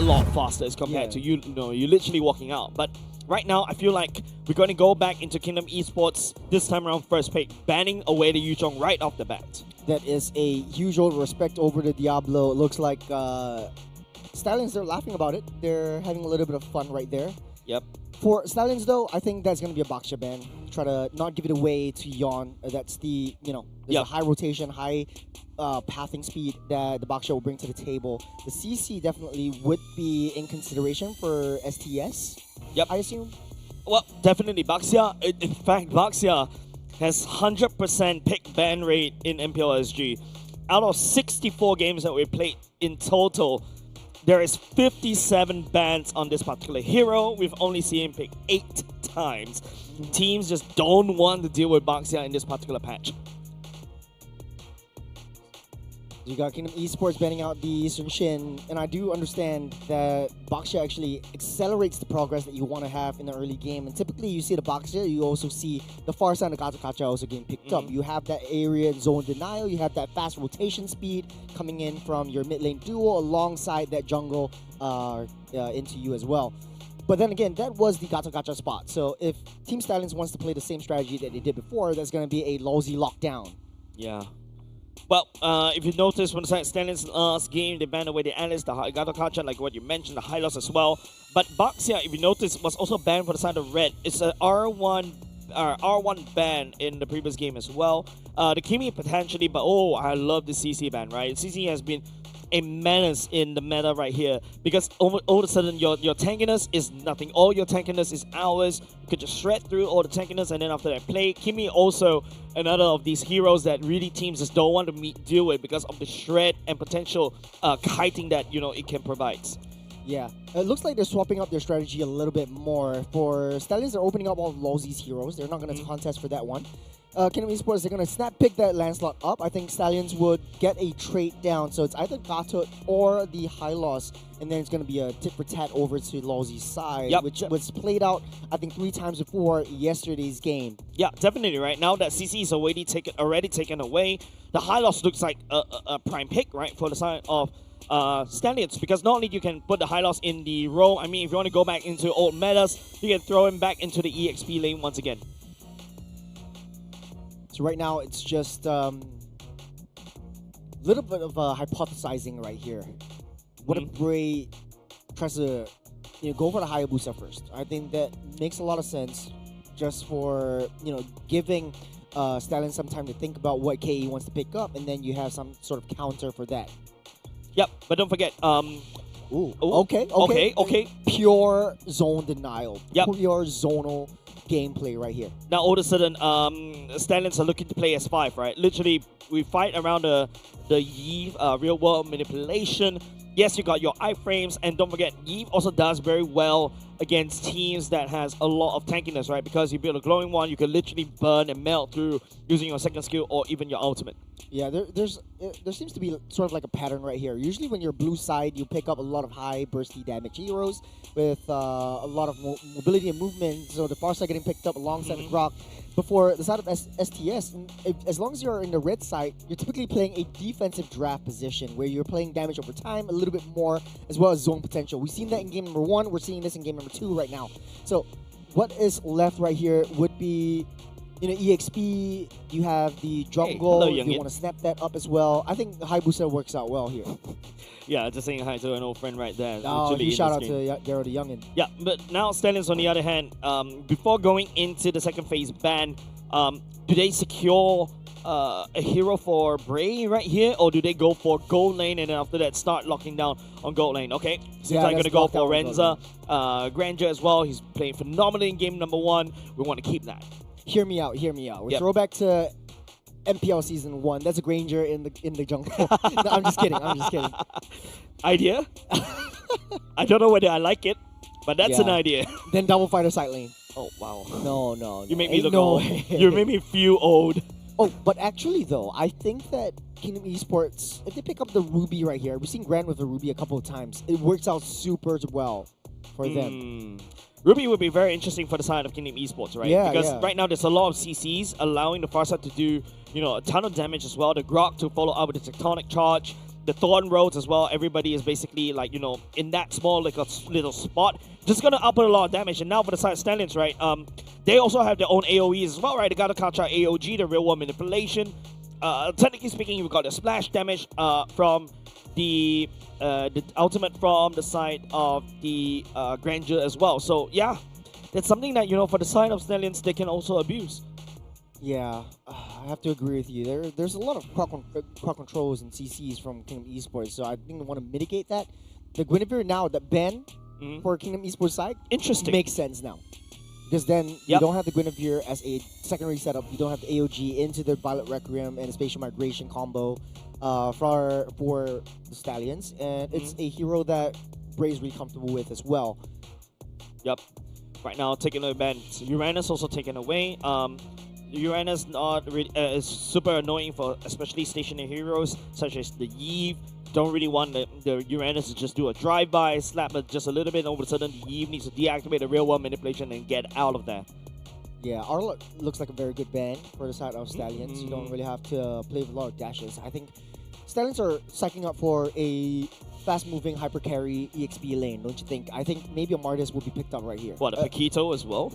lot faster as compared to you literally walking out. But right now, I feel like we're going to go back into Kingdom Esports this time around first pick, banning away the Yuzhong right off the bat. That is a usual respect over the Diablo. It looks like Stallions, they're laughing about it. They're having a little bit of fun right there. Yep. For Stallions, though, I think that's going to be a Boxia ban. Try to not give it away to Yon. That's the, there's a high rotation, high pathing speed that the Boxia will bring to the table. The CC definitely would be in consideration for STS, I assume. Well, definitely. Boxia, in fact, Boxia has 100% pick ban rate in MPLSG. Out of 64 games that we played in total, there is 57 bans on this particular hero. We've only seen him pick 8 times. Teams just don't want to deal with Boxia in this particular patch. You got Kingdom Esports banning out the Eastern Shin, and I do understand that Boxia actually accelerates the progress that you want to have in the early game. And typically, you see the Boxia, you also see the far side of Gacha also getting picked up. You have that area and zone denial, you have that fast rotation speed coming in from your mid lane duo alongside that jungle into you as well. But then again, that was the Gacha spot. So if Team Stallions wants to play the same strategy that they did before, that's going to be a lousy lockdown. Yeah. Well, if you notice, when the Stallions last game, they banned away the Alice, the Gato like what you mentioned, the high loss as well. But Boxia, if you notice, was also banned for the side of red. It's an R1 ban in the previous game as well. The Kimi potentially, but I love the CC ban, right? CC has been a menace in the meta right here because all of a sudden your tankiness is nothing. All your tankiness is ours. You could just shred through all the tankiness and then after that play. Kimi also another of these heroes that really teams just don't want to deal with because of the shred and potential kiting that it can provide. Yeah, it looks like they're swapping up their strategy a little bit more. For Stallions, they're opening up all Lozzy's heroes. They're not going to contest for that one. Kingdom Esports, they're going to snap pick that Lancelot up. I think Stallions would get a trait down. So it's either Gato or the high loss. And then it's going to be a tit for tat over to Lozzy's side, which was played out, I think, 3 times before yesterday's game. Yeah, definitely, right? Now that CC is already taken away, the high loss looks like a prime pick, right, for the side of Stallions, because not only you can put the high loss in the row, I mean, if you want to go back into old metas, you can throw him back into the EXP lane once again. So right now, it's just little bit of hypothesizing right here. What if Bray tries to go for the Hayabusa first? I think that makes a lot of sense just for giving Stallion some time to think about what KE wants to pick up, and then you have some sort of counter for that. Yep, but don't forget. Okay. Pure zone denial. Yep. Pure zonal gameplay right here. Now all of a sudden, Stallions are looking to play S5, right? Literally, we fight around the Eve real world manipulation. Yes, you got your iframes, and don't forget, Eve also does very well against teams that has a lot of tankiness, right? Because you build a glowing one, you can literally burn and melt through using your second skill or even your ultimate. Yeah, there seems to be sort of like a pattern right here. Usually when you're blue side, you pick up a lot of high bursty damage heroes with a lot of mobility and movement. So the far side getting picked up alongside the Grok. Before the side of STS, as long as you're in the red side, you're typically playing a defensive draft position where you're playing damage over time a little bit more, as well as zone potential. We've seen that in game number 1. We're seeing this in game number 2 right now. So what is left right here would be EXP, you have the jungle, you want to snap that up as well. I think Hayabusa works out well here. Yeah, just saying hi to an old friend right there. Oh, huge shout out to Garo the Youngin. Yeah, but now Stallions on the other hand, before going into the second phase ban, do they secure a hero for Bray right here, or do they go for gold lane and then after that start locking down on gold lane? Okay, seems like going to go for Renza, Grandeur as well. He's playing phenomenally in game number 1. We want to keep that. Hear me out. We throw back to MPL Season 1. That's a Granger in the jungle. No, I'm just kidding. Idea? I don't know whether I like it, but that's an idea. Then double fighter side lane. Oh, wow. No. You made me look old. You made me feel old. Oh, but actually though, I think that Kingdom Esports, if they pick up the Ruby right here, we've seen Grand with the Ruby a couple of times. It works out super well for them. Ruby would be very interesting for the side of Kingdom Esports, right? Yeah, because right now there's a lot of CCs allowing the far side to do, a ton of damage as well. The Grok to follow up with the Tectonic Charge. the Thorn Roads as well. Everybody is basically like, in that small like a little spot, just gonna output a lot of damage. And now for the side Stallions, right? They also have their own AoEs as well, right? They got to catch out AOG, the real world manipulation. Technically speaking, you've got the splash damage from the ultimate from the side of the Grandeur as well. So yeah, that's something that for the side of Stallions they can also abuse. Yeah, I have to agree with you. There's a lot of crowd controls and CCs from Kingdom Esports, so I think they want to mitigate that. The Guinevere now, the ban for Kingdom Esports side, interesting, makes sense now. Because then you don't have the Guinevere as a secondary setup. You don't have the AOG into the Violet Requiem and a Spatial Migration combo for the Stallions. And it's a hero that Bray is really comfortable with as well. Yep. Right now, taking away ban. Uranus also taken away. Uranus not really, is super annoying for especially stationary heroes such as the Eve. Don't really want the Uranus to just do a drive-by, slap it just a little bit, and all of a sudden the Eve needs to deactivate the real-world manipulation and get out of there. Yeah, Arla looks like a very good ban for the side of Stallions. You don't really have to play with a lot of dashes. I think Stallions are psyching up for a fast-moving hyper carry EXP lane, don't you think? I think maybe a Martis will be picked up right here. What, a Paquito as well?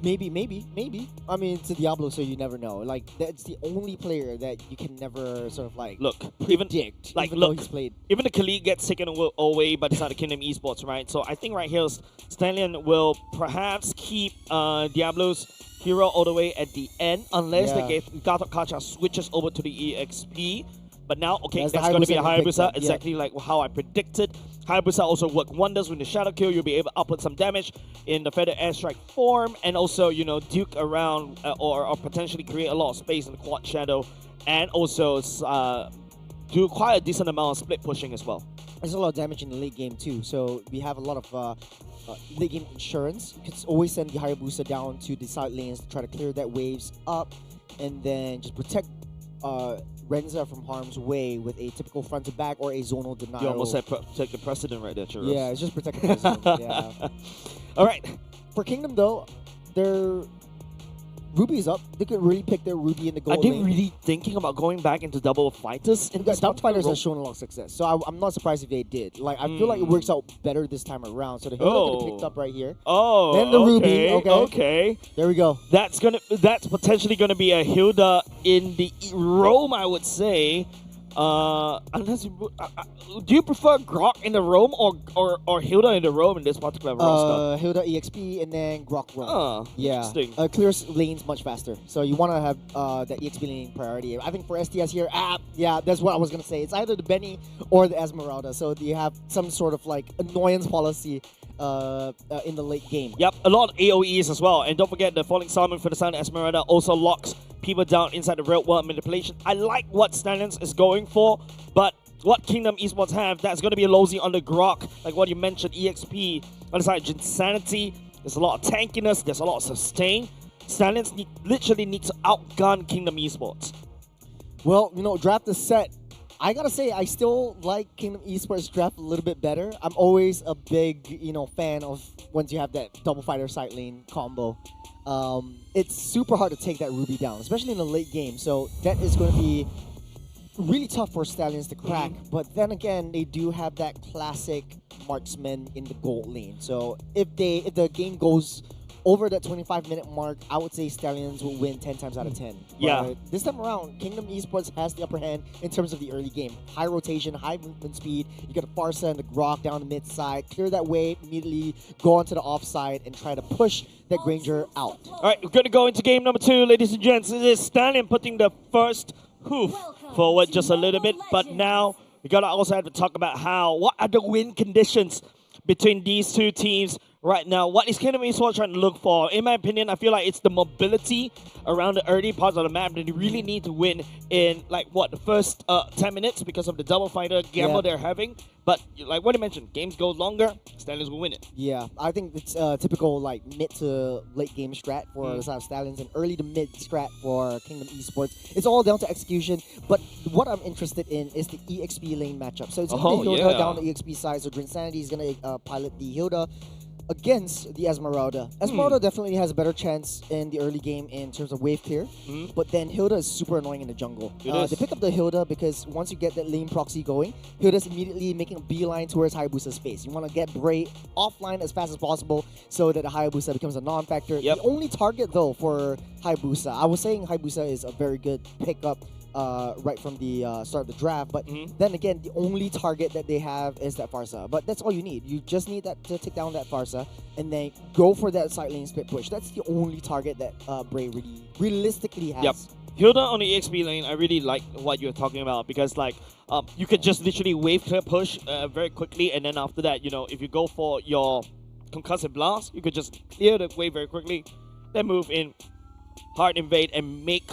Maybe. I mean, it's a Diablo, so you never know. Like, that's the only player that you can never sort of like predict. Even though he's played. Even the Khalid gets taken away by the side of Kingdom Esports, right? So I think right here, Stallion will perhaps keep Diablo's hero all the way at the end, unless the Gacha switches over to the EXP. But now, okay, that's going to be a Hayabusa, exactly like how I predicted. Hayabusa also work wonders with the Shadow Kill. You'll be able to output some damage in the Feather Airstrike form, and also, duke around or potentially create a lot of space in the Quad Shadow, and also do quite a decent amount of split pushing as well. There's a lot of damage in the late game too, so we have a lot of late game insurance. You can always send the Hayabusa down to the side lanes to try to clear that waves up, and then just protect Renza from harm's way with a typical front to back or a zonal denial. You almost said protect the precedent right there, Churros. Yeah, it's just protect the precedent. Yeah. All right. For Kingdom though, their Ruby's up. They could really pick their Ruby in the gold lane. lane. Are they really thinking about going back into double fighters? Double fighters has shown a lot of success, so I'm not surprised if they did. Like, I feel like it works out better this time around. So the Hilda could picked up right here. Oh, then the Ruby. Okay. There we go. That's potentially gonna be a Hilda in the Rome, I would say. Unless do you prefer Grok in the Rome or Hilda in the Rome in this particular roster? Hilda EXP and then Grok Rome. Interesting. Clears lanes much faster, so you want to have that EXP lane priority. I think for STS here, that's what I was gonna say. It's either the Benny or the Esmeralda, so you have some sort of like annoyance policy in the late game. Yep, a lot of AoEs as well, and don't forget the Falling Salmon for the Sun Esmeralda also locks people down inside the real world manipulation. I like what Stallions is going for, but what Kingdom Esports have, that's going to be a Lozy on the Grok, like what you mentioned, EXP, on the side, Insanity, there's a lot of tankiness, there's a lot of sustain. Stallions literally need to outgun Kingdom Esports. Well, draft the set. I gotta say, I still like Kingdom Esports draft a little bit better. I'm always a big, fan of once you have that double fighter side lane combo. It's super hard to take that Ruby down, especially in the late game. So that is going to be really tough for Stallions to crack. But then again, they do have that classic marksman in the gold lane. So if the game goes over that 25-minute mark, I would say Stallions will win 10 times out of 10. But this time around, Kingdom Esports has the upper hand in terms of the early game. High rotation, high movement speed. You got a Farsa and the Grok down the mid side. Clear that wave, immediately go onto the offside and try to push that Granger out. All right, we're going to go into game number 2, ladies and gents. It is Stallion putting the first hoof forward just a little bit. But now we got to also have to talk about what are the win conditions between these two teams right now. What is Kingdom Esports trying to look for? In my opinion, I feel like it's the mobility around the early parts of the map that you really need to win in, the first 10 minutes because of the double fighter gamble they're having. But like what you mentioned, games go longer, Stallions will win it. Yeah, I think it's typical mid to late game strat for the side of Stallions and early to mid strat for Kingdom Esports. It's all down to execution, but what I'm interested in is the EXP lane matchup. So it's the Hilda down the EXP side, so Drinsanity is going to pilot the Hilda. against the Esmeralda. Esmeralda definitely has a better chance in the early game in terms of wave clear, but then Hilda is super annoying in the jungle. They pick up the Hilda because once you get that lane proxy going, Hilda's immediately making a beeline towards Hayabusa's space. You want to get Bray offline as fast as possible so that the Hayabusa becomes a non-factor. The only target, though, for Hayabusa, I was saying Hayabusa is a very good pickup right from the start of the draft, but then again, the only target that they have is that Farsa. But that's all you need. You just need that to take down that Farsa, and then go for that side lane split push. That's the only target that Bray really realistically has. Hilda on the EXP lane, I really like what you're talking about because like you could just literally wave clear push very quickly, and then after that, you know, if you go for your concussive blast, you could just clear the wave very quickly, then move in, hard invade, and make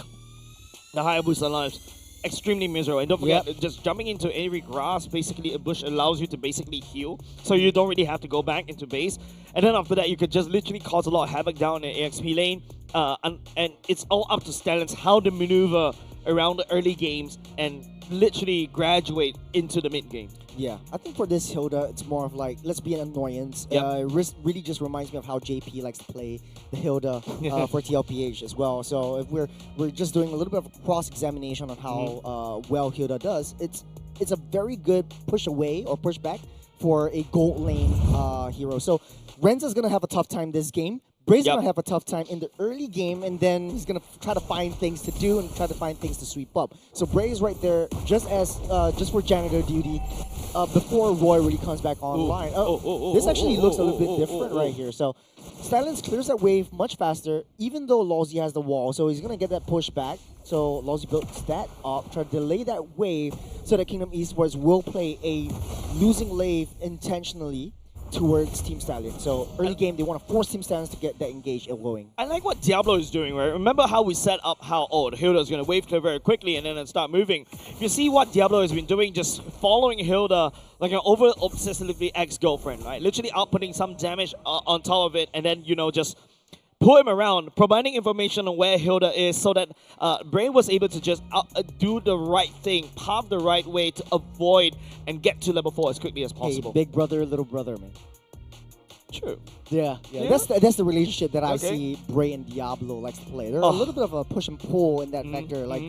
the Hayabusa lives extremely miserable. And don't forget, just jumping into every grass, basically a bush allows you to basically heal, so you don't really have to go back into base. And then after that, you could just literally cause a lot of havoc down in the AXP lane. And it's all up to Stallions how to maneuver around the early games and literally graduate into the mid game. Yeah, I think for this Hilda, it's more of like, let's be an annoyance. It really just reminds me of how JP likes to play the Hilda for TLPH as well. So if we're just doing a little bit of a cross-examination on how well Hilda does, it's a very good push away or push back for a gold lane hero. So Renza's going to have a tough time this game. Bray's going to have a tough time in the early game, and then he's going to try to find things to do and try to find things to sweep up. So Bray is right there just for janitor duty before Roy really comes back online. This actually looks a little bit different right here. So Stallions clears that wave much faster, even though Lawsy has the wall. So he's going to get that push back. So Lawsy builds that up, try to delay that wave so that Kingdom Esports will play a losing wave intentionally towards Team Stallions. So early game, they want to force Team Stallions to get that engaged and going. I like what Diablo is doing, right? Remember how we set up how, the Hilda is going to wave clear very quickly and then start moving. You see what Diablo has been doing, just following Hilda like an over-obsessively ex-girlfriend, right? Literally outputting some damage on top of it, and then, you know, just pull him around, providing information on where Hilda is so that Bray was able to just do the right thing, path the right way to avoid and get to level 4 as quickly as possible. Hey, big brother, little brother, man. True. Yeah. That's the relationship that I see Bray and Diablo likes to play. They're a little bit of a push and pull in that factor. Like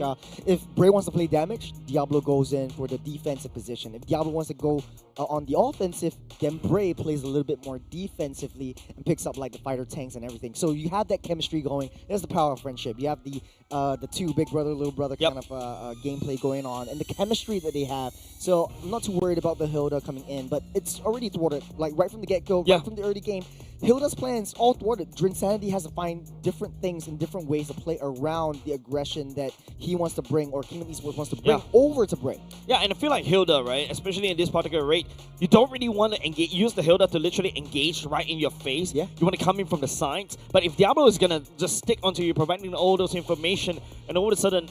if Bray wants to play damage, Diablo goes in for the defensive position. If Diablo wants to go on the offensive, then Bray plays a little bit more defensively and picks up like the fighter tanks and everything. So you have that chemistry going. There's the power of friendship. You have the two big brother, little brother kind of gameplay going on, and the chemistry that they have. So I'm not too worried about the Hilda coming in, but it's already thwarted. Like right from the get-go, right from the early game, Hilda's plans all thwarted. Drinsanity has to find different things and different ways to play around the aggression that he wants to bring, or Kingdom Esports wants to bring over to Bray. Yeah, and I feel like Hilda, right, especially in this particular rate, you don't really want to use the Hilda to literally engage right in your face. You want to come in from the sides. But if Diablo is going to just stick onto you, providing all those information, and all of a sudden,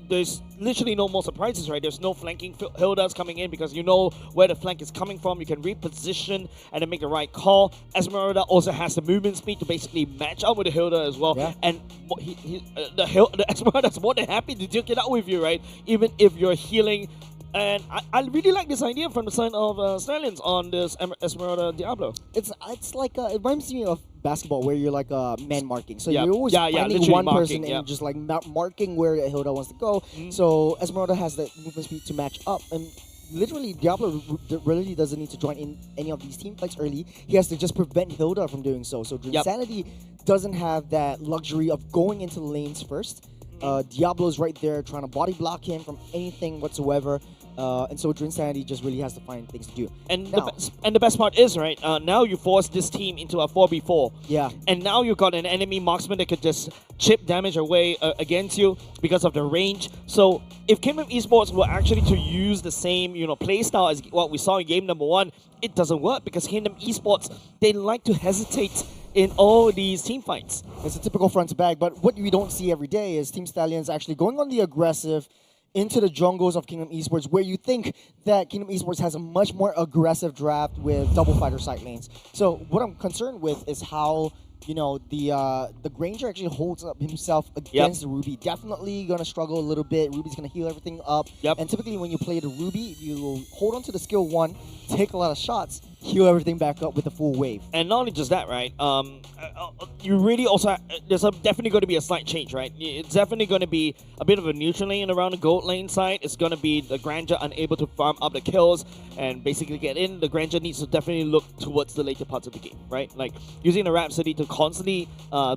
there's literally no more surprises, right? There's no flanking Hildas coming in because you know where the flank is coming from. You can reposition and then make the right call. Esmeralda also has the movement speed to basically match up with the Hilda as well. And the Esmeralda's more than happy to duke it out with you, right? Even if you're healing. And I really like this idea from the side of Stallions on this Esmeralda Diablo. It's like it reminds me of basketball where you're like man marking. So you're always finding one marking, person and just like marking where Hilda wants to go. So Esmeralda has that movement speed to match up, and literally Diablo really doesn't need to join in any of these team fights early. He has to just prevent Hilda from doing so. So Drinsanity doesn't have that luxury of going into the lanes first. Diablo's right there trying to body block him from anything whatsoever. And so Drinsanity just really has to find things to do. And the best part is, right, now you force this team into a 4v4. Yeah. And now you've got an enemy marksman that could just chip damage away against you because of the range. So if Kingdom Esports were actually to use the same, play style as what we saw in game number 1, it doesn't work because Kingdom Esports, they like to hesitate in all these team fights. It's a typical front to back, but what we don't see every day is Team Stallions actually going on the aggressive into the jungles of Kingdom Esports, where you think that Kingdom Esports has a much more aggressive draft with double fighter side lanes. So what I'm concerned with is how the Granger actually holds up himself against the Ruby. Definitely going to struggle a little bit. Ruby's going to heal everything up. And typically when you play the Ruby, you hold on to the skill 1, take a lot of shots, heal everything back up with a full wave. And not only just that, right? You really also there's definitely going to be a slight change, right? It's definitely going to be a bit of a neutral lane around the gold lane side. It's going to be the Granger unable to farm up the kills and basically get in. The Granger needs to definitely look towards the later parts of the game, right? Like using the Rhapsody to constantly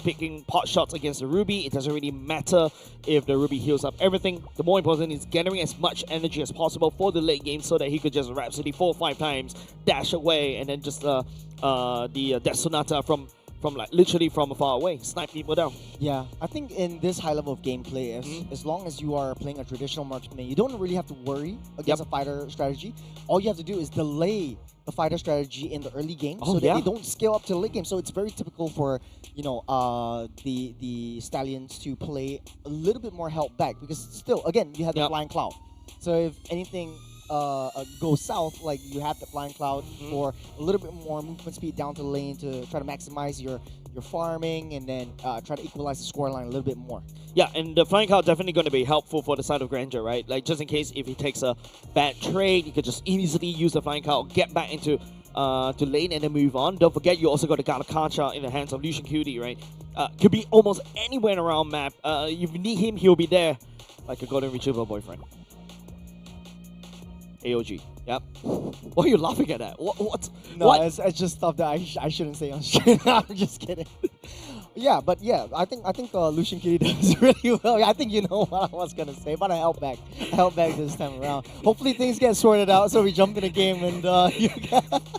picking pot shots against the Ruby. It doesn't really matter if the Ruby heals up everything. The more important is gathering as much energy as possible for the late game so that he could just Rhapsody 4 or 5 times, dash away, and then just the Death Sonata from like literally from far away, snipe people down. Yeah, I think in this high level of gameplay, as long as you are playing a traditional marksman, you don't really have to worry against a fighter strategy. All you have to do is delay the fighter strategy in the early game so that they don't scale up to the late game. So it's very typical for the Stallions to play a little bit more held back because still, again, you have the flying cloud. So if anything goes south, like you have the flying cloud for a little bit more movement speed down to the lane to try to maximize your farming and then try to equalize the scoreline a little bit more. Yeah, and the flying cloud definitely going to be helpful for the side of Granger, right? Like just in case if he takes a bad trade, you could just easily use the flying cloud, get back into to lane and then move on. Don't forget you also got the Galakacha in the hands of Lucian Cutie, right? Could be almost anywhere around map. If you need him, he'll be there like a golden retriever boyfriend. AOG. Yep. Why are you laughing at that? What? No, what? It's just stuff that I shouldn't say on stream. I'm just kidding. Yeah, but yeah, I think Lucian Kitty does really well. I think you know what I was gonna say, but I held back. This time around. Hopefully things get sorted out so we jump in the game and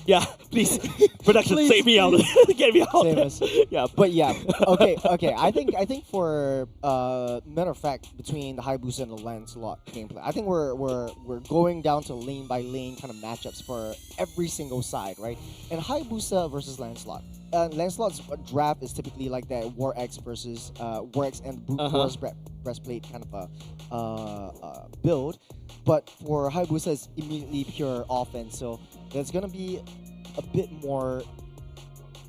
yeah, please, production, please, save me out. Get me out. Save us. Yeah, but yeah, okay. I think for matter of fact, between the Hayabusa and the Lancelot gameplay, I think we're going down to lane by lane kind of matchups for every single side, right? And Hayabusa versus Lancelot. Lancelot's draft is typically like that War X versus War X and Brute Force breastplate kind of a build, but for Hayabusa it's immediately pure offense, so there's gonna be a bit more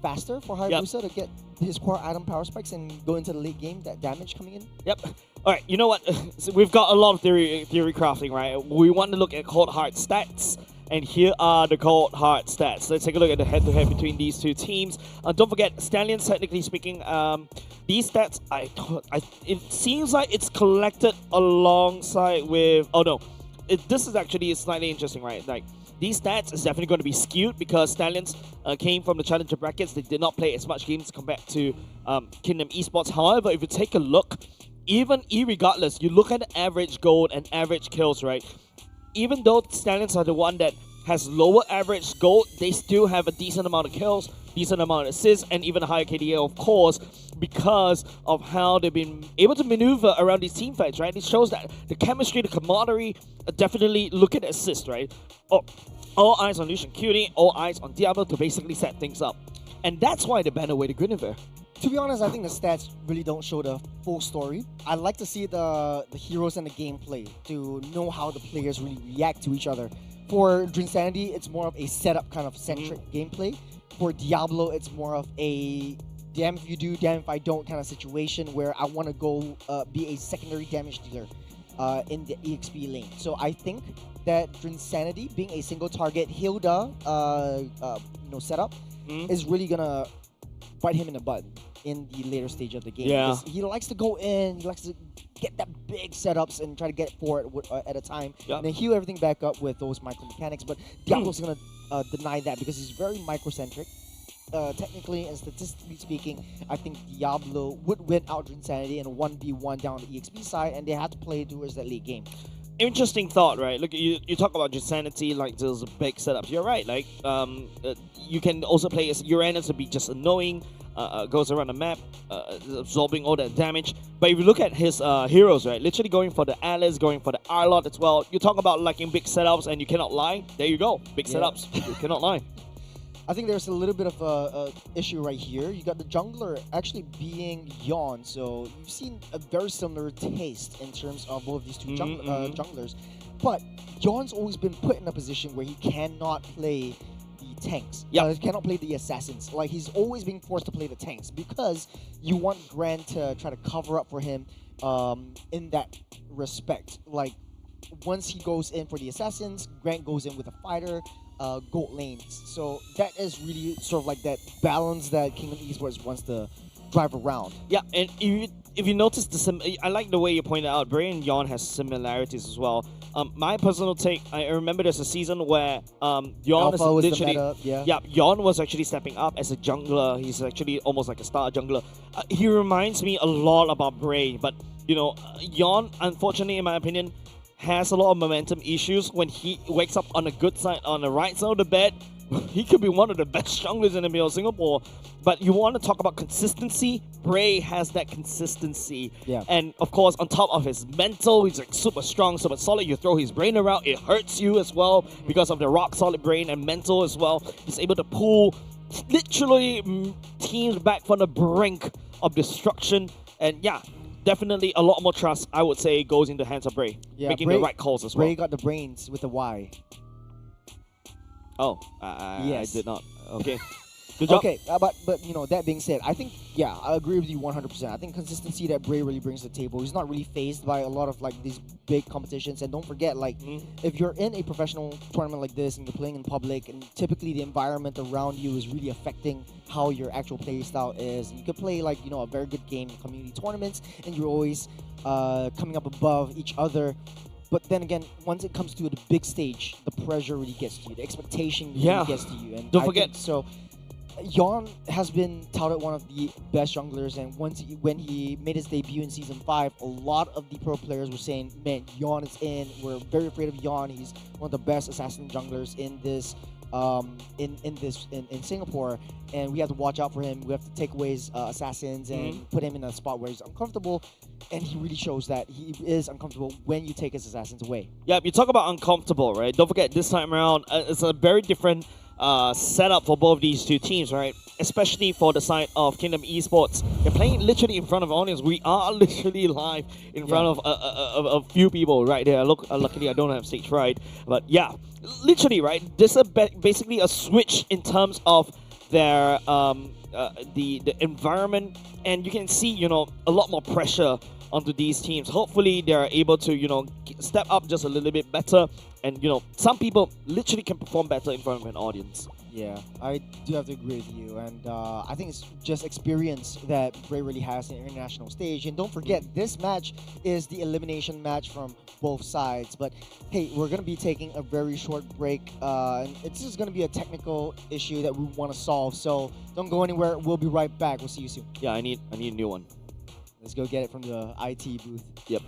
faster for Hayabusa to get his core item power spikes and go into the late game, that damage coming in. Yep. All right, you know what? So we've got a lot of theory crafting, right? We want to look at cold hard stats. And here are the cold hard stats. Let's take a look at the head-to-head between these two teams. Don't forget, Stallions, technically speaking, these stats, it seems like it's collected alongside with... Oh, no. This is actually slightly interesting, right? Like, these stats is definitely going to be skewed because Stallions came from the Challenger brackets. They did not play as much games compared to Kingdom Esports. However, if you take a look, even irregardless, you look at the average gold and average kills, right? Even though Stallions are the one that has lower average gold, they still have a decent amount of kills, decent amount of assists, and even a higher KDA, of course, because of how they've been able to maneuver around these team fights, right? It shows that the chemistry, the camaraderie, definitely look at assist, right? All eyes on Lucian Cutie, all eyes on Diablo to basically set things up. And that's why they banned away the Guinevere. To be honest, I think the stats really don't show the full story. I'd like to see the heroes and the gameplay to know how the players really react to each other. For Drinsanity, it's more of a setup kind of centric gameplay. For Diablo, it's more of a damn if you do, damn if I don't kind of situation where I want to go be a secondary damage dealer in the EXP lane. So I think that Drinsanity, being a single target Hilda setup, is really gonna bite him in the butt in the later stage of the game. Yeah. He likes to go in, he likes to get that big setups and try to get forward at a time, and then heal everything back up with those micro mechanics. But Diablo's gonna deny that because he's very microcentric. Technically and statistically speaking, I think Diablo would win out Drinsanity in a 1v1 down the EXP side, and they have to play towards that late game. Interesting thought, right? Look, you talk about Drinsanity, like those big setups. You're right. Like, you can also play as Uranus to be just annoying, goes around the map, absorbing all that damage. But if you look at his heroes, right, literally going for the Alice, going for the Arlot as well. You talk about liking big setups, and you cannot lie. There you go, big setups. You cannot lie. I think there's a little bit of a issue right here. You got the jungler actually being Yawn, so you've seen a very similar taste in terms of both of these two junglers. But Yawn's always been put in a position where he cannot play the tanks. He cannot play the assassins. Like, he's always being forced to play the tanks because you want Grant to try to cover up for him in that respect. Like, once he goes in for the assassins, Grant goes in with a fighter. gold lanes. So that is really sort of like that balance that Kingdom Esports wants to drive around. Yeah, and if you notice I like the way you pointed out, Bray and Yon has similarities as well. My personal take, I remember there's a season where Yon is Alpha was the literally meta, yeah. yeah, Yon was actually stepping up as a jungler. He's actually almost like a star jungler. He reminds me a lot about Bray, but Yon, unfortunately, in my opinion, has a lot of momentum issues when he wakes up on the good side, on the right side of the bed. He could be one of the best junglers in the middle of Singapore. But you want to talk about consistency, Bray has that consistency. Yeah. And of course, on top of his mental, he's like super strong, super solid. You throw his brain around, it hurts you as well because of the rock solid brain and mental as well. He's able to pull literally teams back from the brink of destruction. And yeah, definitely a lot more trust, I would say, goes into the hands of Bray. Yeah, making Bray- the right calls as well. Bray got the brains with a Y. Oh, Yes. I did not. Okay. Good job. Okay, but that being said, I think I agree with you 100%. I think consistency that Bray really brings to the table. He's not really phased by a lot of like these big competitions. And don't forget, like if you're in a professional tournament like this and you're playing in public, and typically the environment around you is really affecting how your actual play style is. And you could play like a very good game in community tournaments, and you're always coming up above each other. But then again, once it comes to the big stage, the pressure really gets to you. The expectation really gets to you. And Don't forget. So, Yon has been touted one of the best junglers, and when he made his debut in Season 5, a lot of the pro players were saying, man, Yon is in. We're very afraid of Yon. He's one of the best assassin junglers in this in Singapore, and we have to watch out for him. We have to take away his assassins and put him in a spot where he's uncomfortable, and he really shows that he is uncomfortable when you take his assassins away. Yeah, you talk about uncomfortable, right? Don't forget, this time around, it's a very different setup for both these two teams, right? Especially for the side of Kingdom Esports. They're playing literally in front of an audience. We are literally live in front of a few people right there. Look, luckily I don't have stage fright, but yeah, literally, right? This is basically a switch in terms of their the environment, and you can see a lot more pressure onto these teams. Hopefully they're able to step up just a little bit better, and some people literally can perform better in front of an audience. Yeah, I do have to agree with you, and I think it's just experience that Bray really has in the international stage. And don't forget, this match is the elimination match from both sides. But hey, we're gonna be taking a very short break. And it's just gonna be a technical issue that we want to solve. So don't go anywhere. We'll be right back. We'll see you soon. Yeah, I need a new one. Let's go get it from the IT booth. Yep.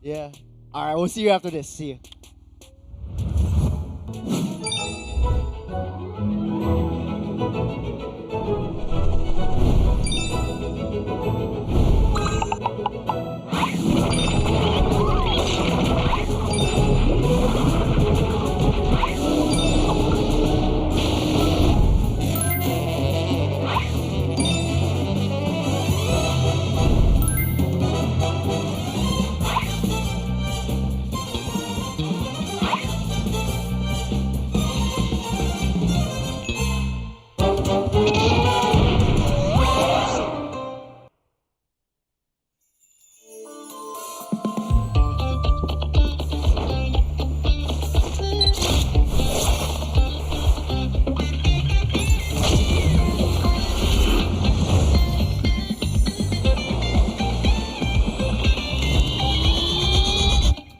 Yeah. All right, we'll see you after this. See you.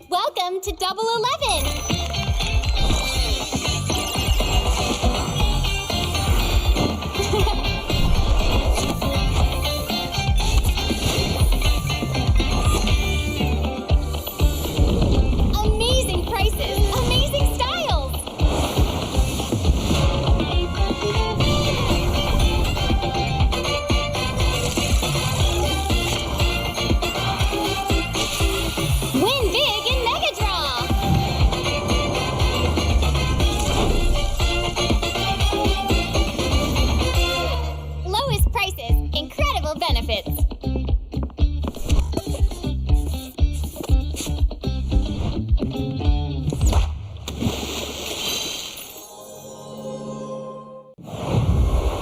Welcome to Double 11. Amazing prices, amazing styles. Win big in Mega Draw. Lowest prices, incredible benefits.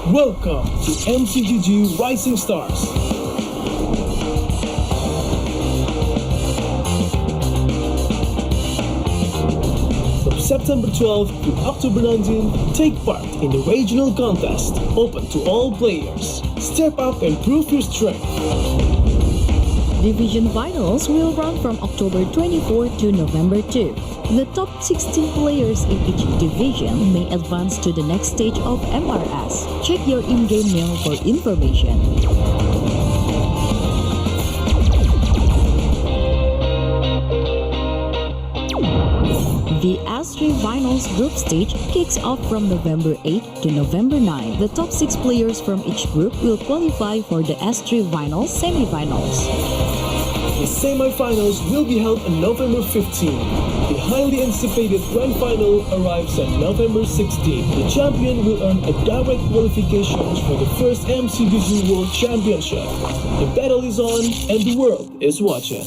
Welcome to MCGG Rising Stars. September 12th to October 19th, take part in the regional contest, open to all players. Step up and prove your strength. Division finals will run from October 24 to November 2. The top 16 players in each division may advance to the next stage of MRS. Check your in-game mail for information. The S3 Finals group stage kicks off from November 8 to November 9. The top 6 players from each group will qualify for the S3 Finals semifinals. The semi-finals will be held on November 15. The highly anticipated grand final arrives on November 16. The champion will earn a direct qualification for the first MCDG World Championship. The battle is on and the world is watching.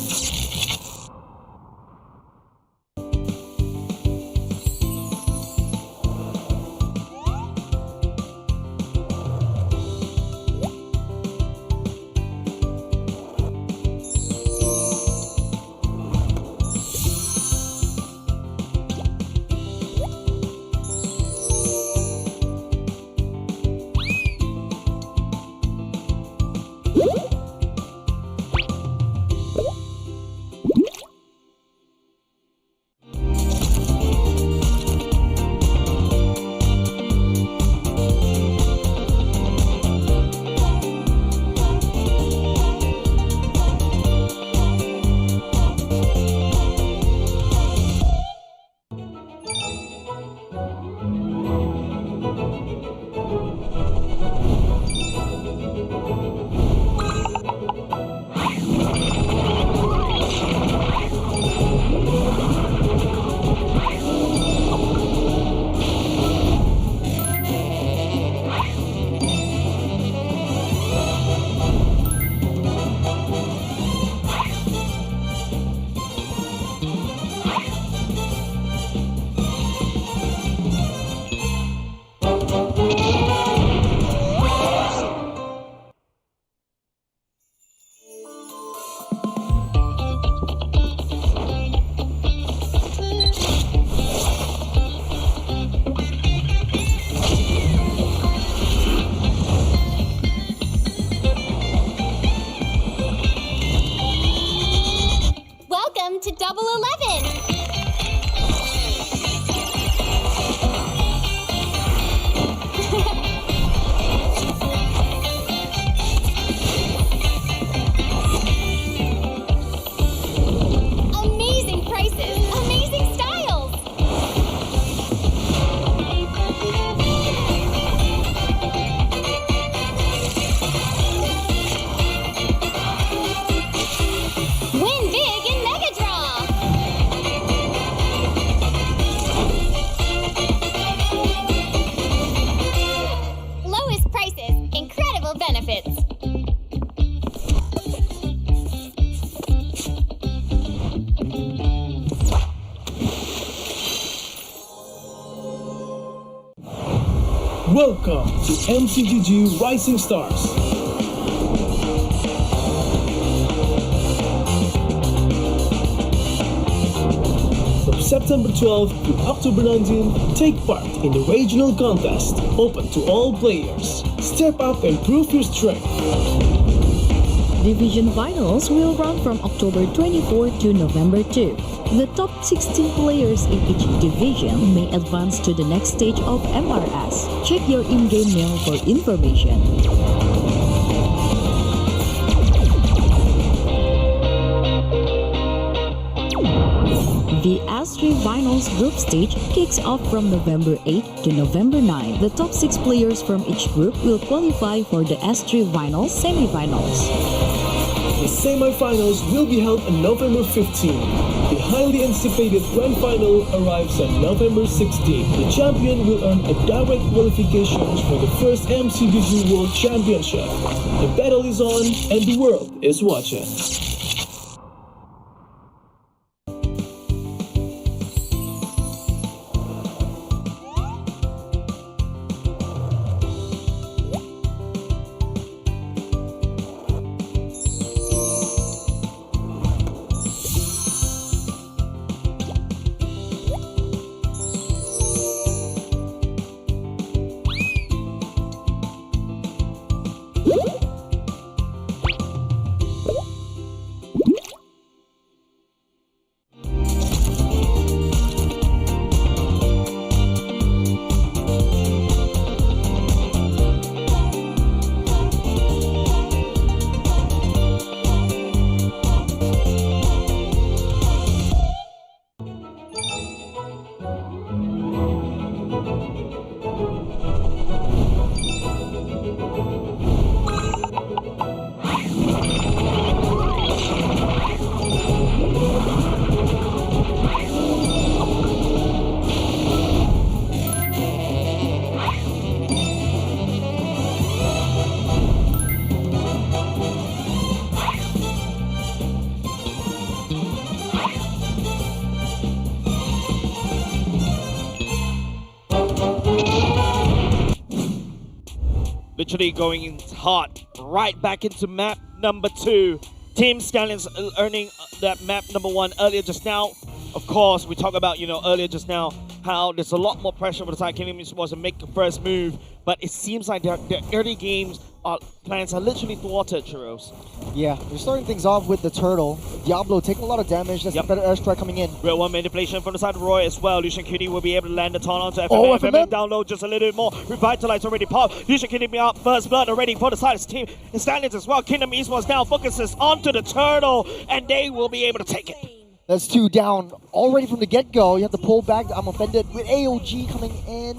To Double 11. Amazing prices, amazing styles. Win big in Mega Draw. Lowest prices, incredible benefits. Welcome to MCGG Rising Stars. From September 12th to October 19th, take part in the regional contest, open to all players. Step up and prove your strength. Division finals will run from October 24 to November 2. The top 16 players in each division may advance to the next stage of MRS. Check your in-game mail for information. The S3 Finals group stage kicks off from November 8 to November 9. The top 6 players from each group will qualify for the S3 Finals semifinals. The semi-finals will be held on November 15. The highly anticipated grand final arrives on November 16. The champion will earn a direct qualification for the first MCDG World Championship. The battle is on and the world is watching. literally going in hot right back into map number 2. Team Stallions earning that map number 1 earlier just now. Of course, we talked about, earlier just now how there's a lot more pressure for the side Kingdom Esports to make the first move, but it seems like their early games plans are literally thwarted, Churros. Yeah, they're starting things off with the turtle. Diablo taking a lot of damage. That's a better airstrike coming in. Real one manipulation from the side of Roy as well. Lucian Cutie will be able to land the taunt onto FMM. Oh, FMM down low just a little bit more. Revitalize already popped. Lucian Cutie be out first blood already for the side of his team. And Stallions as well. Kingdom Esports now focuses onto the turtle, and they will be able to take it. That's 2 down already from the get-go. You have to pull back. I'm offended with AOG coming in.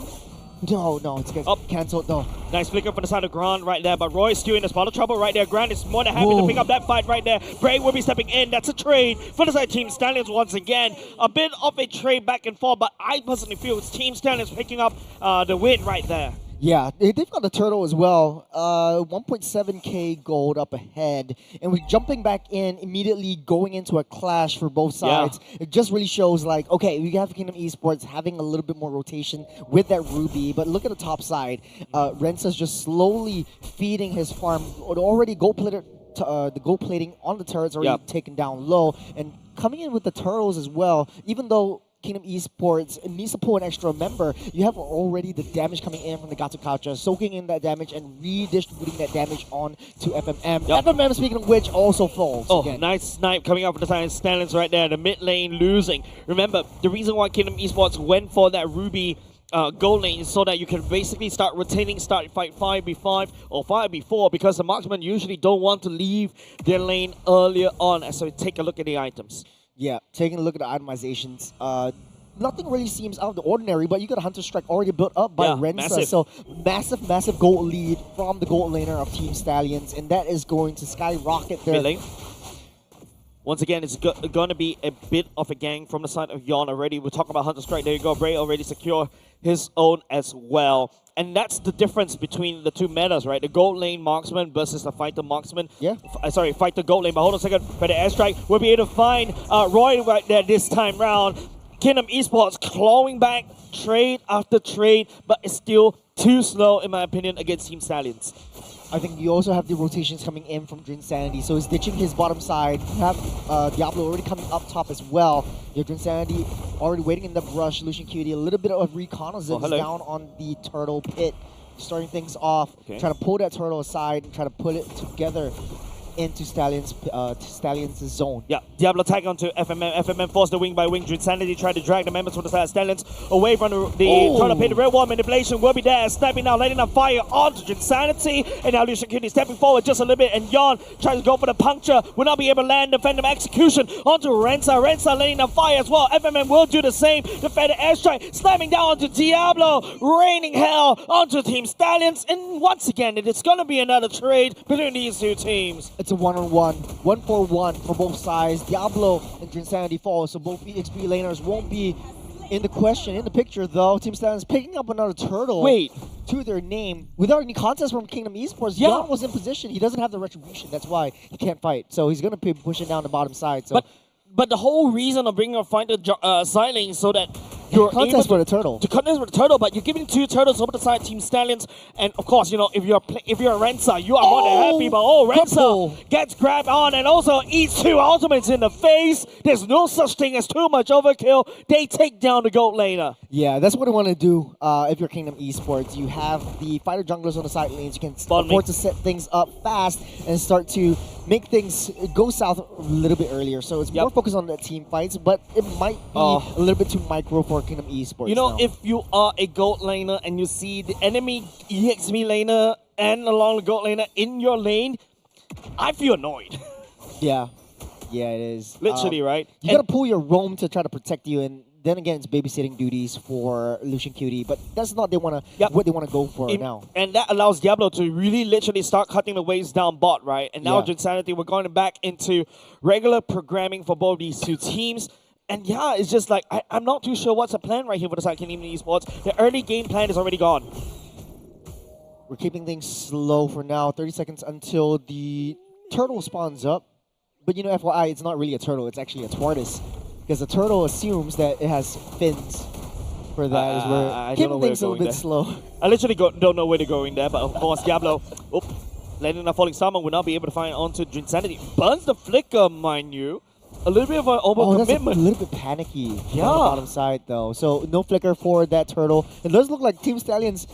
No, it's cancelled though. Nice flicker from the side of Grant right there, but Roy is still in a spot of trouble right there. Grant is more than happy to pick up that fight right there. Bray will be stepping in. That's a trade for the side Team Stallions once again. A bit of a trade back and forth, but I personally feel it's Team Stallions picking up the win right there. Yeah, they've got the turtle as well. 1.7k gold up ahead. And we're jumping back in, immediately going into a clash for both sides. Yeah. It just really shows like, okay, we have Kingdom Esports having a little bit more rotation with that Ruby. But look at the top side. Rensa's just slowly feeding his farm. Already the gold plating on the turrets already taken down low. And coming in with the turtles as well, even though Kingdom Esports needs to pull an extra member, you have already the damage coming in from the Gato Coucher, soaking in that damage and redistributing that damage on to FMM. FMM, speaking of which, also falls. Oh, again. Nice snipe coming out for the side Stallions right there. The mid lane losing. Remember, the reason why Kingdom Esports went for that Ruby gold lane is so that you can basically start rotating, start fight 5v5 or 5v4, because the marksmen usually don't want to leave their lane earlier on. So take a look at the items. Yeah, taking a look at the itemizations, nothing really seems out of the ordinary, but you got a Hunter Strike already built up by Rensa. Massive. So massive gold lead from the gold laner of Team Stallions, and that is going to skyrocket their... Mid-lane. Once again, it's going to be a bit of a gang from the side of Yon already. We're talking about Hunter Strike. There you go. Bray already secure his own as well. And that's the difference between the two metas, right? The gold lane marksman versus the fighter marksman. Yeah. Sorry, fighter gold lane. But hold on a second. For the airstrike, we'll be able to find Roy right there this time round. Kingdom Esports clawing back trade after trade, but it's still too slow, in my opinion, against Team Stallions. I think you also have the rotations coming in from Drinsanity, so he's ditching his bottom side. You have Diablo already coming up top as well. You have Drinsanity already waiting in the brush. Lucian Cutie, a little bit of reconnaissance down on the turtle pit, starting things off. Okay. Trying to pull that turtle aside and try to put it together into Stallions' zone. Yeah, Diablo tag onto FMM. FMM forced the wing by wing. Drinsanity tried to drag the members from the side of Stallions away from the turtle pit. The real wall manipulation will be there. Sniping now, letting up fire onto Drinsanity. And now Lucian Cutie stepping forward just a little bit. And Yon tries to go for the puncture. Will not be able to land the Phantom execution onto Rensa. Rensa letting up fire as well. FMM will do the same. The Phantom airstrike sniping down onto Diablo. Raining hell onto Team Stallions. And once again, it is going to be another trade between these two teams. It's a 1-on-1, 1-for-1 for both sides. Diablo and Drinsanity fall, so both EXP laners won't be in the question. In the picture, though, Team Stallions picking up another turtle to their name without any contest from Kingdom Esports. Yon was in position. He doesn't have the retribution. That's why he can't fight. So he's going to be pushing down the bottom side. So. But the whole reason of bringing a fighter side lane so that you're contest with a turtle. To contest with a turtle, but you're giving 2 turtles over the side Team Stallions, and of course, if you're a Rensa, you are more than happy. But Rensa gets grabbed on and also eats 2 ultimates in the face. There's no such thing as too much overkill. They take down the gold laner. Yeah, that's what I want to do. If you're Kingdom Esports, you have the fighter junglers on the side lanes. You can afford to set things up fast and start to make things go south a little bit earlier. So it's more focused on the team fights, but it might be a little bit too micro for Kingdom Esports. If you are a gold laner and you see the enemy EXP laner and along the gold laner in your lane, I feel annoyed. Yeah, it is. Literally, right? You gotta pull your roam to try to protect you, and then again, it's babysitting duties for Lucian Cutie, but that's not what they want to go for now. And that allows Diablo to really literally start cutting the waves down bot, right? And now Drinsanity, we're going back into regular programming for both these two teams. And yeah, it's just like, I'm not too sure what's the plan right here for the side Kingdom Esports. The early game plan is already gone. We're keeping things slow for now. 30 seconds until the turtle spawns up. But FYI, it's not really a turtle. It's actually a tortoise. Because the turtle assumes that it has fins. for that is I where don't Kim know where thinks a they're little bit going slow. I literally don't know where they're going there, but of course Diablo, landing a falling star will not be able to find onto Insanity. Burns the flicker, mind you. A little bit of an That's a overcommitment. little bit panicky Yeah. on the bottom side though. So no flicker for that turtle. It does look like Team Stallions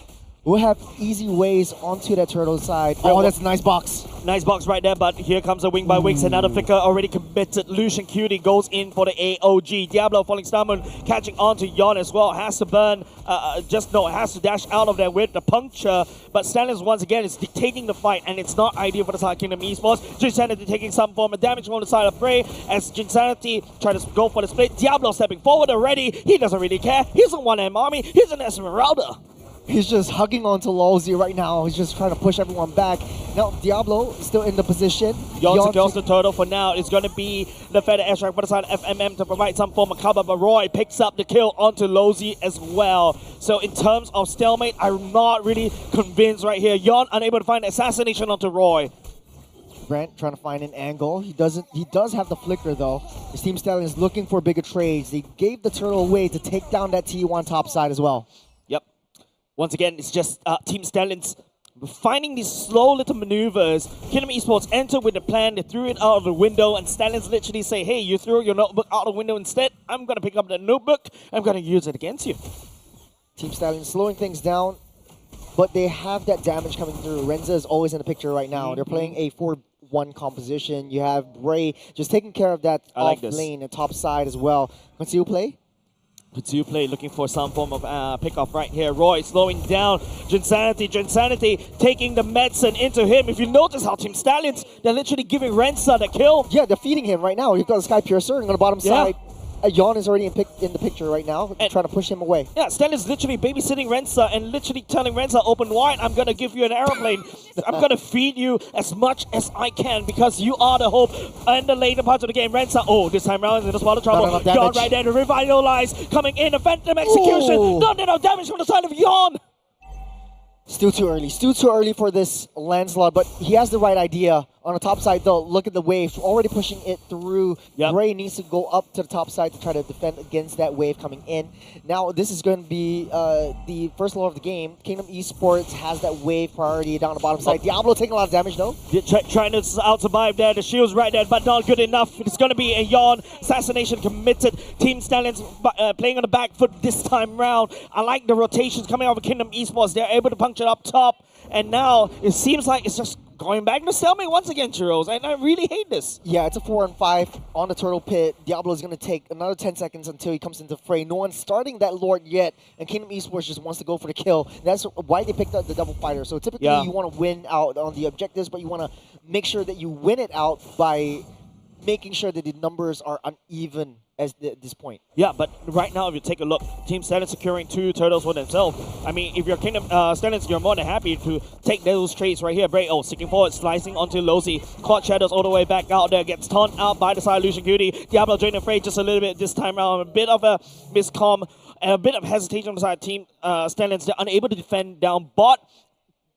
will have easy ways onto that turtle side. Yeah, Oh, that's a nice box. Nice box right there, but here comes a wing by Wings. Another flicker already committed. Lucian Cutie goes in for the AOG. Diablo falling Starman catching on to Yon as well. Has to burn, has to dash out of there with the puncture. But Stallions once again is dictating the fight, and it's not ideal for the side Kingdom Esports. Jinsanity taking some form of damage on the side of Frey as Jinsanity try to go for the split. Diablo stepping forward already. He doesn't really care. He's a one-man army. He's an Esmeralda. He's just hugging onto Lolzy right now. He's just trying to push everyone back. Now Diablo is still in the position. Yon secures the turtle for now. It's going to be the Feather Airstrike for the side of FMM to provide some form of cover, but Roy picks up the kill onto Lolzy as well. So in terms of stalemate, I'm not really convinced right here. Yon unable to find assassination onto Roy. Brent trying to find an angle. He does have the flicker though. His Team Stallions looking for bigger trades. They gave the turtle away to take down that T1 top side as well. Yep. Once again, it's just Team Stallions finding these slow little maneuvers. Kingdom Esports enter with a plan. They threw it out of the window, and Stallions literally say, hey, you threw your notebook out the window instead. I'm going to pick up the notebook. I'm going to use it against you. Team Stallions slowing things down, but they have that damage coming through. Renza is always in the picture right now. They're playing a 4-1 composition. You have Ray just taking care of that off lane and top side as well. Continue play. Continue play, looking for some form of pickoff right here. Roy slowing down Jinsanity taking the medicine into him. If you notice how Team Stallions, they're literally giving Renza the kill. Yeah, they're feeding him right now. You've got the Sky Piercer and on the bottom side. Yon is already in the picture right now, trying to push him away. Yeah, Stallions literally babysitting Renza and literally telling Renza, open wide, I'm going to give you an aeroplane. I'm going to feed you as much as I can because you are the hope. And the later part of the game, Renza, this time around, in a spot of trouble. Yon right there to revitalize, coming in, a Phantom Execution. Ooh. Not enough damage from the side of Yon. Still too early for this landslide, but he has the right idea. On the top side though, look at the wave, already pushing it through. Ray needs to go up to the top side to try to defend against that wave coming in. Now this is going to be the first lord of the game. Kingdom Esports has that wave priority down the bottom side. Diablo taking a lot of damage though. Trying to out-survive there, the shield's right there, but not good enough. It's going to be a Yon assassination committed. Team Stallions playing on the back foot this time round. I like the rotations coming out of Kingdom Esports. They're able to puncture up top, and now it seems like it's just going back to stalemate once again, Churros, and I really hate this. Yeah, it's a 4-on-5 on the turtle pit. Diablo is going to take another 10 seconds until he comes into fray. No one's starting that Lord yet, and Kingdom Esports just wants to go for the kill. That's why they picked up the double fighter. So typically you want to win out on the objectives, but you want to make sure that you win it out by making sure that the numbers are uneven at this point. Yeah, but right now, if you take a look, Team Stallions securing 2 turtles for themselves. I mean, if you're Kingdom Stallions, you're more than happy to take those trades right here. Bray, sticking forward, slicing onto Losey. Caught Shadows all the way back out there, gets turned out by the side of Lucian Cutie. Diablo joining Frey just a little bit this time around. A bit of a miscomm and a bit of hesitation on the side of Team Stallions. They're unable to defend down bot.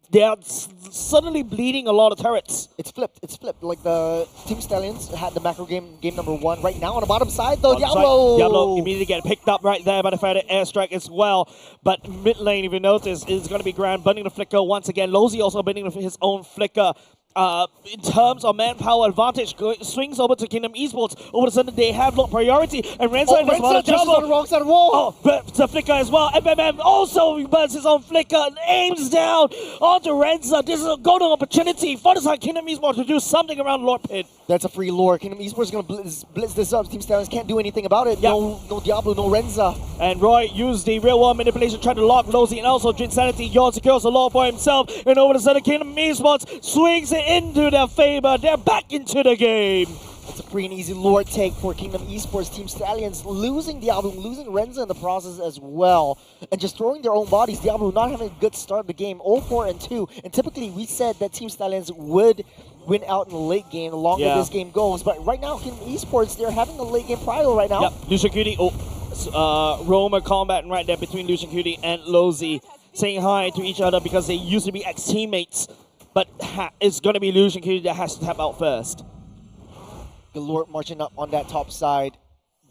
They are suddenly bleeding a lot of turrets. It's flipped. Like the Team Stallions had the macro game number 1. Right now on the bottom side though, Diablo immediately get picked up right there by the Feather Airstrike as well. But mid lane, if you notice, is going to be Grand burning the flicker once again. Losey also burning his own flicker. In terms of manpower advantage, swings over to Kingdom Esports. All of a sudden, they have low priority, and Renza is on the wrong side of the wall. The flicker as well. FMM also burns his own flicker, aims down onto Renza. This is a golden opportunity for the side Kingdom Esports to do something around Lord Pit. That's a free lore. Kingdom Esports is going to blitz this up. Team Stallions can't do anything about it. No Diablo, no Renza. And Roy used the real world manipulation, trying to lock Losey and also Jinsanity. Yon secures the law for himself, and over the sudden, Kingdom Esports swings it into their favor. They're back into the game. It's a free and easy lord take for Kingdom Esports. Team Stallions losing Diablo, losing Renza in the process as well, and just throwing their own bodies. Diablo not having a good start of the game, 0-4-2. And typically we said that Team Stallions would win out in the late game the longer this game goes. But right now, Kingdom Esports, they're having a late game prior right now. Yep, Lucian Cutie, Roma combat right there between Lucian Cutie and Losey, saying hi to each other because they used to be ex-teammates. But it's going to be Lucian Cutie that has to tap out first. The Lord marching up on that top side.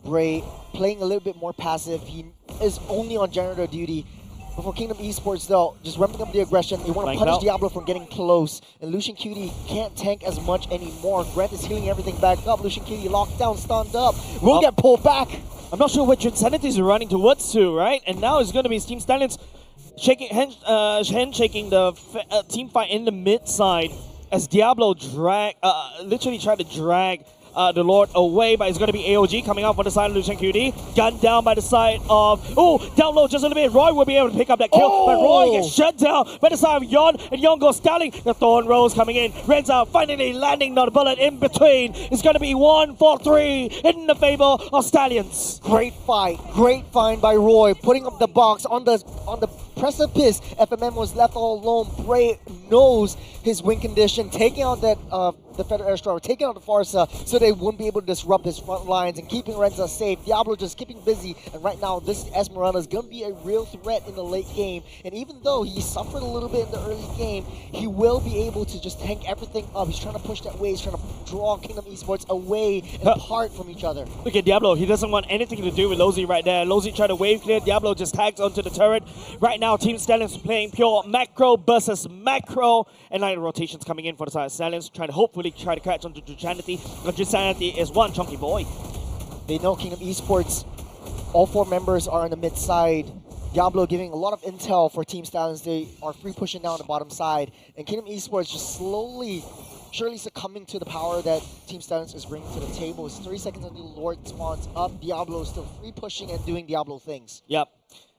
Bray playing a little bit more passive. He is only on janitor duty. But for Kingdom Esports, though, just ramping up the aggression. You want to punish Diablo from getting close. And Lucian Cutie can't tank as much anymore. Grant is healing everything back up. Lucian Cutie locked down, stunned up. Will get pulled back. I'm not sure which Insanity is running towards to, right? And now it's going to be Team Stallions handshaking the team fight in the mid side as Diablo literally tried to drag the Lord away, but it's going to be AOG coming out for the side of Lucian QD. Gun down by the side of... Oh, down low just a little bit. Roy will be able to pick up that kill, but Roy gets shut down by the side of Yon, and Yon goes Stallion. The Thorn Rose coming in. Renza finally landing the bullet in between. It's going to be 1-4-3 in the favor of Stallions. Great fight by Roy, putting up the box on the precipice. FMM was left all alone. Bray knows his win condition, taking out that the Federal Airstrike, taking out the Farsa so they wouldn't be able to disrupt his front lines and keeping Renza safe. Diablo just keeping busy, and right now this Esmeralda is going to be a real threat in the late game. And even though he suffered a little bit in the early game, he will be able to just tank everything up. He's trying to push that way. He's trying to draw Kingdom Esports away and apart from each other. Look at Diablo. He doesn't want anything to do with Lozy right there. Lozy tried to wave clear. Diablo just tags onto the turret. Right now, Team Stallions playing pure macro versus macro. And now the rotations coming in for the side of Stallions, trying to hopefully try to catch onto Drusanity. But Drusanity is one chunky boy. They know Kingdom Esports. All 4 members are on the mid side. Diablo giving a lot of intel for Team Stallions. They are free pushing down the bottom side. And Kingdom Esports just slowly, surely succumbing to the power that Team Stallions is bringing to the table. It's 3 seconds until Lord spawns up. Diablo is still free pushing and doing Diablo things. Yep.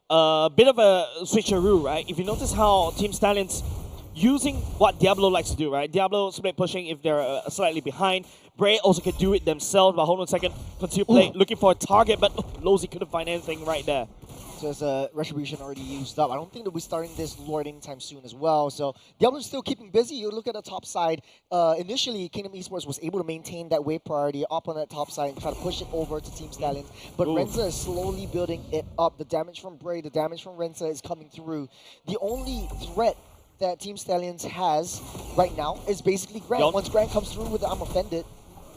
A bit of a switcheroo, right? If you notice how Team Stallions using what Diablo likes to do, right? Diablo split pushing if they're slightly behind. Bray also could do it themselves, but hold on a second. Continue play, looking for a target, but Lozy couldn't find anything right there. So there's a Retribution already used up. I don't think they'll be starting this Lord anytime soon as well. So Diablo's still keeping busy. You look at the top side. Initially, Kingdom Esports was able to maintain that wave priority up on that top side and try to push it over to Team Stallions. But Renza is slowly building it up. The damage from Bray, the damage from Renza is coming through. The only threat that Team Stallions has right now is basically Grant. Once Grant comes through with the I'm offended,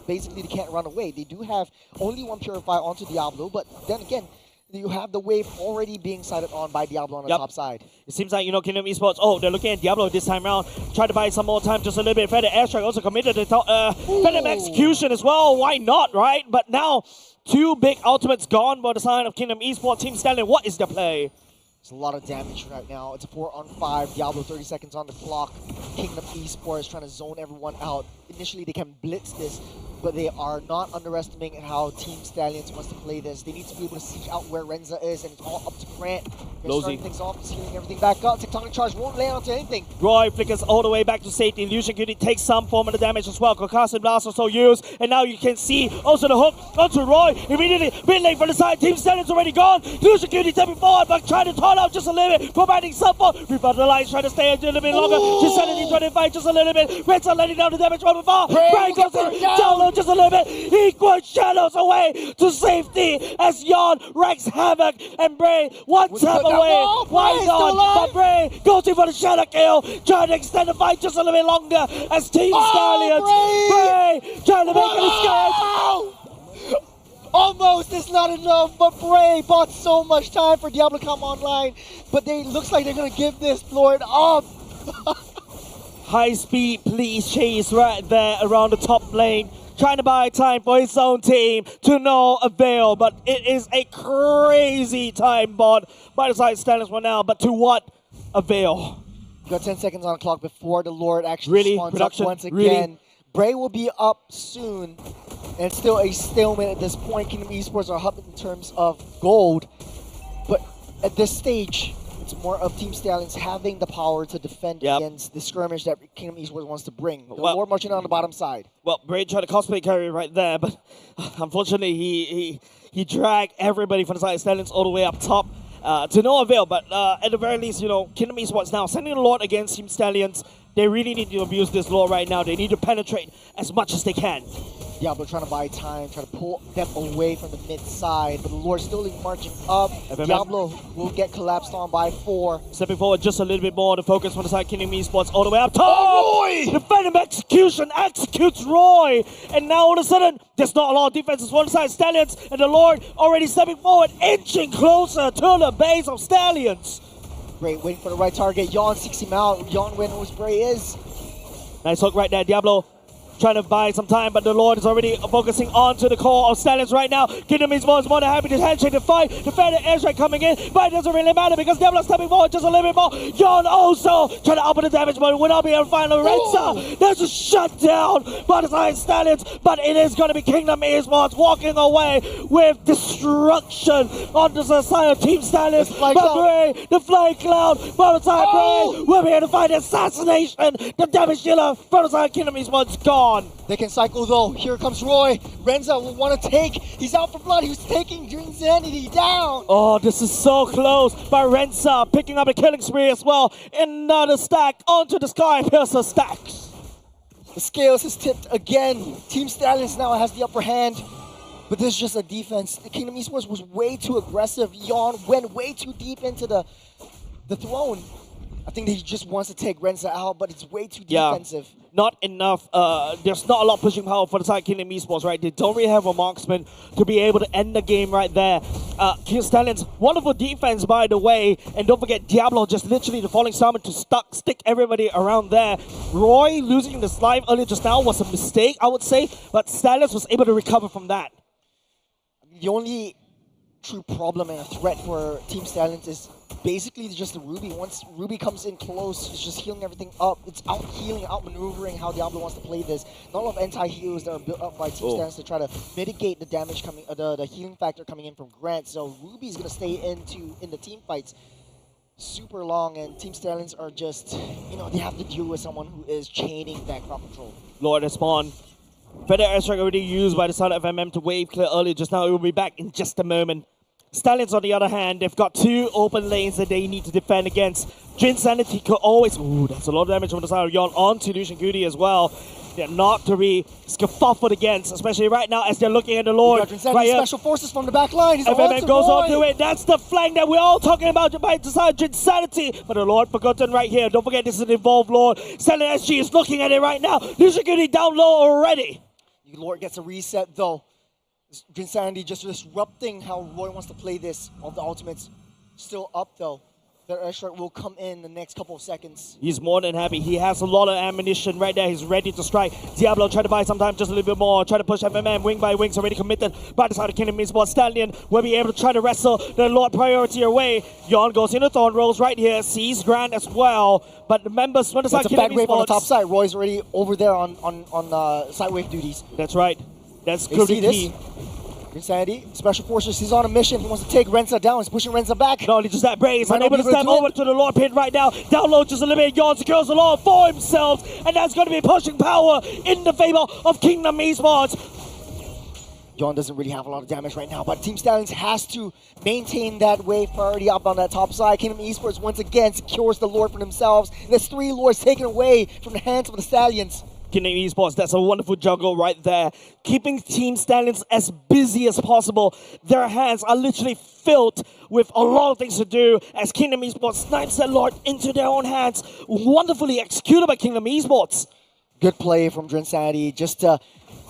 basically they can't run away. They do have only one Purify onto Diablo, but then again, you have the wave already being sided on by Diablo on the top side. It seems like, Kingdom Esports, they're looking at Diablo this time around. Try to buy some more time, just a little bit. Fed Airstrike also committed to Fed Execution as well. Why not, right? But now, 2 big ultimates gone by the side of Kingdom Esports. Team Stallion, what is the play? It's a lot of damage right now. It's a 4-on-5. Diablo 30 seconds on the clock. Kingdom Esports trying to zone everyone out. Initially, they can blitz this, but they are not underestimating how Team Stallions wants to play this. They need to be able to siege out where Renza is, and it's all up to Grant. They're starting things off, he's healing everything back up. Tectonic Charge won't land onto anything. Roy flickers all the way back to safety. Lucian Cutie takes some form of the damage as well. Concussive Blast also used, and now you can see also the hook onto Roy. Immediately, mid lane for the side. Team Stallions already gone. Lucian Cutie stepping forward, but trying to turn out just a little bit, providing support. Revitalize, trying to stay a little bit longer. Insanity trying to fight just a little bit. Renza letting down the damage from afar. Bray goes in, down low just a little bit. Equal shadows away to safety as Yon wreaks havoc, and Bray one tap away. Why not? But Bray goes in for the shadow kill, trying to extend the fight just a little bit longer as Team Stallions. Bray trying to make an escape. Almost, it's not enough, but Bray bought so much time for Diablo to come online, but looks like they're going to give this Lord up. High speed police chase right there around the top lane, trying to buy time for his own team to no avail, but it is a crazy time bought by the side Stallions for now, but to what avail? You got 10 seconds on the clock before the Lord actually spawns up once again. Really? Bray will be up soon, and it's still a stalemate at this point. Kingdom Esports are up in terms of gold, but at this stage, it's more of Team Stallions having the power to defend against the skirmish that Kingdom Esports wants to bring. The Lord marching on the bottom side. Well, Bray tried to cosplay carry right there, but unfortunately he dragged everybody from the side of Stallions all the way up top to no avail. But at the very least, Kingdom Esports now sending the Lord against Team Stallions. They really need to abuse this Lord right now. They need to penetrate as much as they can. Diablo trying to buy time, trying to pull them away from the mid side, but the Lord still marching up. FMM. Diablo will get collapsed on by 4. Stepping forward just a little bit more. The focus from the side, Kingdom Esports all the way up top. Oh, Roy! The Phantom execution executes Roy. And now all of a sudden, there's not a lot of defenses for the side. Stallions and the Lord already stepping forward, inching closer to the base of Stallions. Great, waiting for the right target. Yawn seeks him out. Yawn where where Spray is. Nice hook right there. Diablo trying to buy some time, but the Lord is already focusing on to the core of Stallions right now. Kingdom Esports more than happy to handshake the fight. The Phantom airstrike coming in, but it doesn't really matter because Diablo stepping forward just a little bit more. Yawn also trying to up the damage, but will not be able to find Lorenza. There's a shutdown by the side Stallions, but it is going to be Kingdom Esports walking away with destruction on the side of Team Stallions. But Bray, the flying cloud, by the side Bray, will be able to find assassination. The damage dealer from the side Kingdom Esports gone. They can cycle though. Here comes Roy. Renza will want to take. He's out for blood. He was taking Insanity down. Oh, this is so close. By Renza picking up a killing spree as well. Another stack onto the Sky Piercer stacks. The scales has tipped again. Team Stallions now has the upper hand. But this is just a defense. The Kingdom Esports was way too aggressive. Yawn went way too deep into the throne. I think he just wants to take Renza out, but it's way too defensive. Not enough. There's not a lot of pushing power for the side Kingdom Esports, right? They don't really have a marksman to be able to end the game right there. King Stallions, wonderful defense, by the way. And don't forget, Diablo just literally the falling summon to stick everybody around there. Roy losing this life earlier just now was a mistake, I would say. But Stallions was able to recover from that. The only true problem and a threat for Team Stallions is basically just the Ruby. Once Ruby comes in close, it's just healing everything up. It's out healing, out maneuvering how Diablo wants to play this. Not a lot of anti-heals that are built up by Team Stallions to try to mitigate the damage coming, the healing factor coming in from Grant. So Ruby's gonna stay in the team fights super long, and Team Stallions are just, they have to deal with someone who is chaining that crowd control. Lord has spawned. Feather airstrike already used by the side of FMM to wave clear earlier just now. It will be back in just a moment. Stallions, on the other hand, they've got 2 open lanes that they need to defend against. Insanity could always... Ooh, that's a lot of damage from the side of Yon onto Lucian Goody as well. They're not to be scuffled against, especially right now as they're looking at the Lord. Right here. Special forces from the back line. He's FMM goes on to it. That's the flank that we're all talking about by the side of Insanity. But the Lord forgotten right here. Don't forget, this is an involved Lord. Stallion SG is looking at it right now. Lucian Goody down low already. Lord gets a reset though. Insanity just disrupting how Roy wants to play this. All the ultimates still up though. Their airstrike will come in the next couple of seconds. He's more than happy. He has a lot of ammunition right there. He's ready to strike. Diablo try to buy some time just a little bit more. Try to push FMM wing by wings. Already committed by the side of Kingdom Esports. Stallion will be able to try to wrestle the Lord priority away. Yon goes into Thorn Rolls right here. Sees Grant as well. But the members from the side of Kingdom Esports. It's a back wave on the top side. Roy's already over there on side wave duties. That's right. That's crucially key. Insanity, Special Forces, he's on a mission. He wants to take Renza down. He's pushing Renza back. Not only just that, Bray is unable to step over to the Lord pit right now. Down low just a little bit. Yon secures the Lord for himself. And that's going to be pushing power in the favor of Kingdom Esports. Yon doesn't really have a lot of damage right now, but Team Stallions has to maintain that wave priority up on that top side. Kingdom Esports once again secures the Lord for themselves. There's 3 Lords taken away from the hands of the Stallions. Kingdom Esports, that's a wonderful juggle right there. Keeping Team Stallions as busy as possible. Their hands are literally filled with a lot of things to do as Kingdom Esports snipes that Lord into their own hands. Wonderfully executed by Kingdom Esports. Good play from Drinsanity just to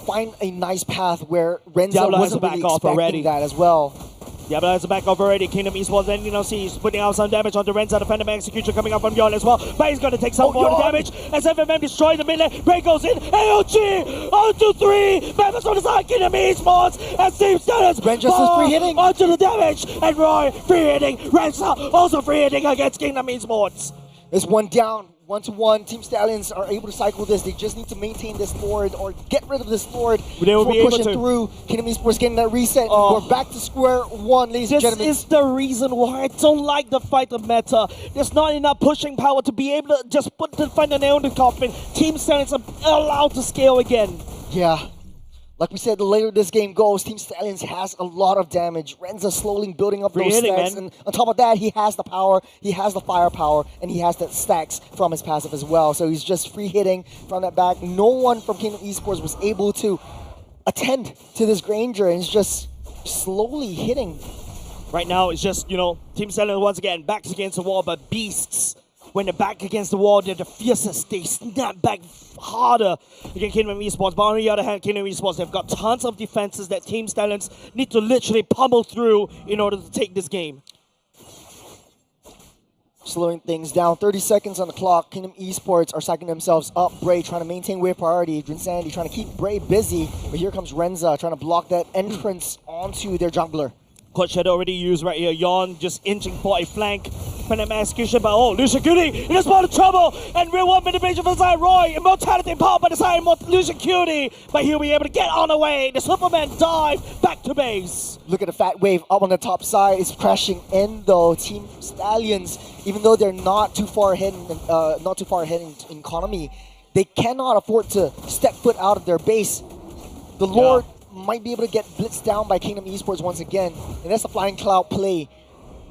find a nice path where Renza wasn't really expecting that as well. Diablo has a back off already. Kingdom Esports then, he's putting out some damage onto Renza. The Phantom execution coming up from Yon as well. But he's going to take some more damage as FMM destroys the mid lane. Bray goes in. AOG onto 3. Members on the side. Kingdom Esports as Team Stallions. Ren just is free hitting. Onto the damage. And Roy free hitting. Renza also free hitting against Kingdom Esports. There's one down. 1-to-1, Team Stallions are able to cycle this. They just need to maintain this Lord or get rid of this Lord before pushing through. Kingdom Esports getting that reset. We're back to square one, ladies and gentlemen. This is the reason why I don't like the fight of meta. There's not enough pushing power to be able to just find the nail in the coffin. Team Stallions are allowed to scale again. Yeah. Like we said, the later this game goes, Team Stallions has a lot of damage. Renza slowly building up those stacks. And on top of that, he has the power, he has the firepower, and he has the stacks from his passive as well. So he's just free hitting from that back. No one from Kingdom Esports was able to attend to this Granger and is just slowly hitting. Right now, it's just, Team Stallions once again backs against the wall, but beasts, when they're back against the wall, they're the fiercest. They snap back harder against Kingdom Esports. But on the other hand, Kingdom Esports, they've got tons of defenses that Team Stallions need to literally pummel through in order to take this game. Slowing things down. 30 seconds on the clock. Kingdom Esports are stacking themselves up. Bray trying to maintain wave priority. Drinsanity trying to keep Bray busy. But here comes Renza trying to block that entrance onto their jungler. Coach had already used right here. Yon just inching for a flank. Phenom execution, but Lucian Cutie in a spot of trouble. And real one manipulation from the side. Roy, immortality powered by the side Lucian Cutie. But he'll be able to get on the way. The Superman dive back to base. Look at the fat wave up on the top side. It's crashing in though. Team Stallions, even though they're not too far ahead in economy, they cannot afford to step foot out of their base. The Lord might be able to get blitzed down by Kingdom Esports once again. And that's the Flying Cloud play.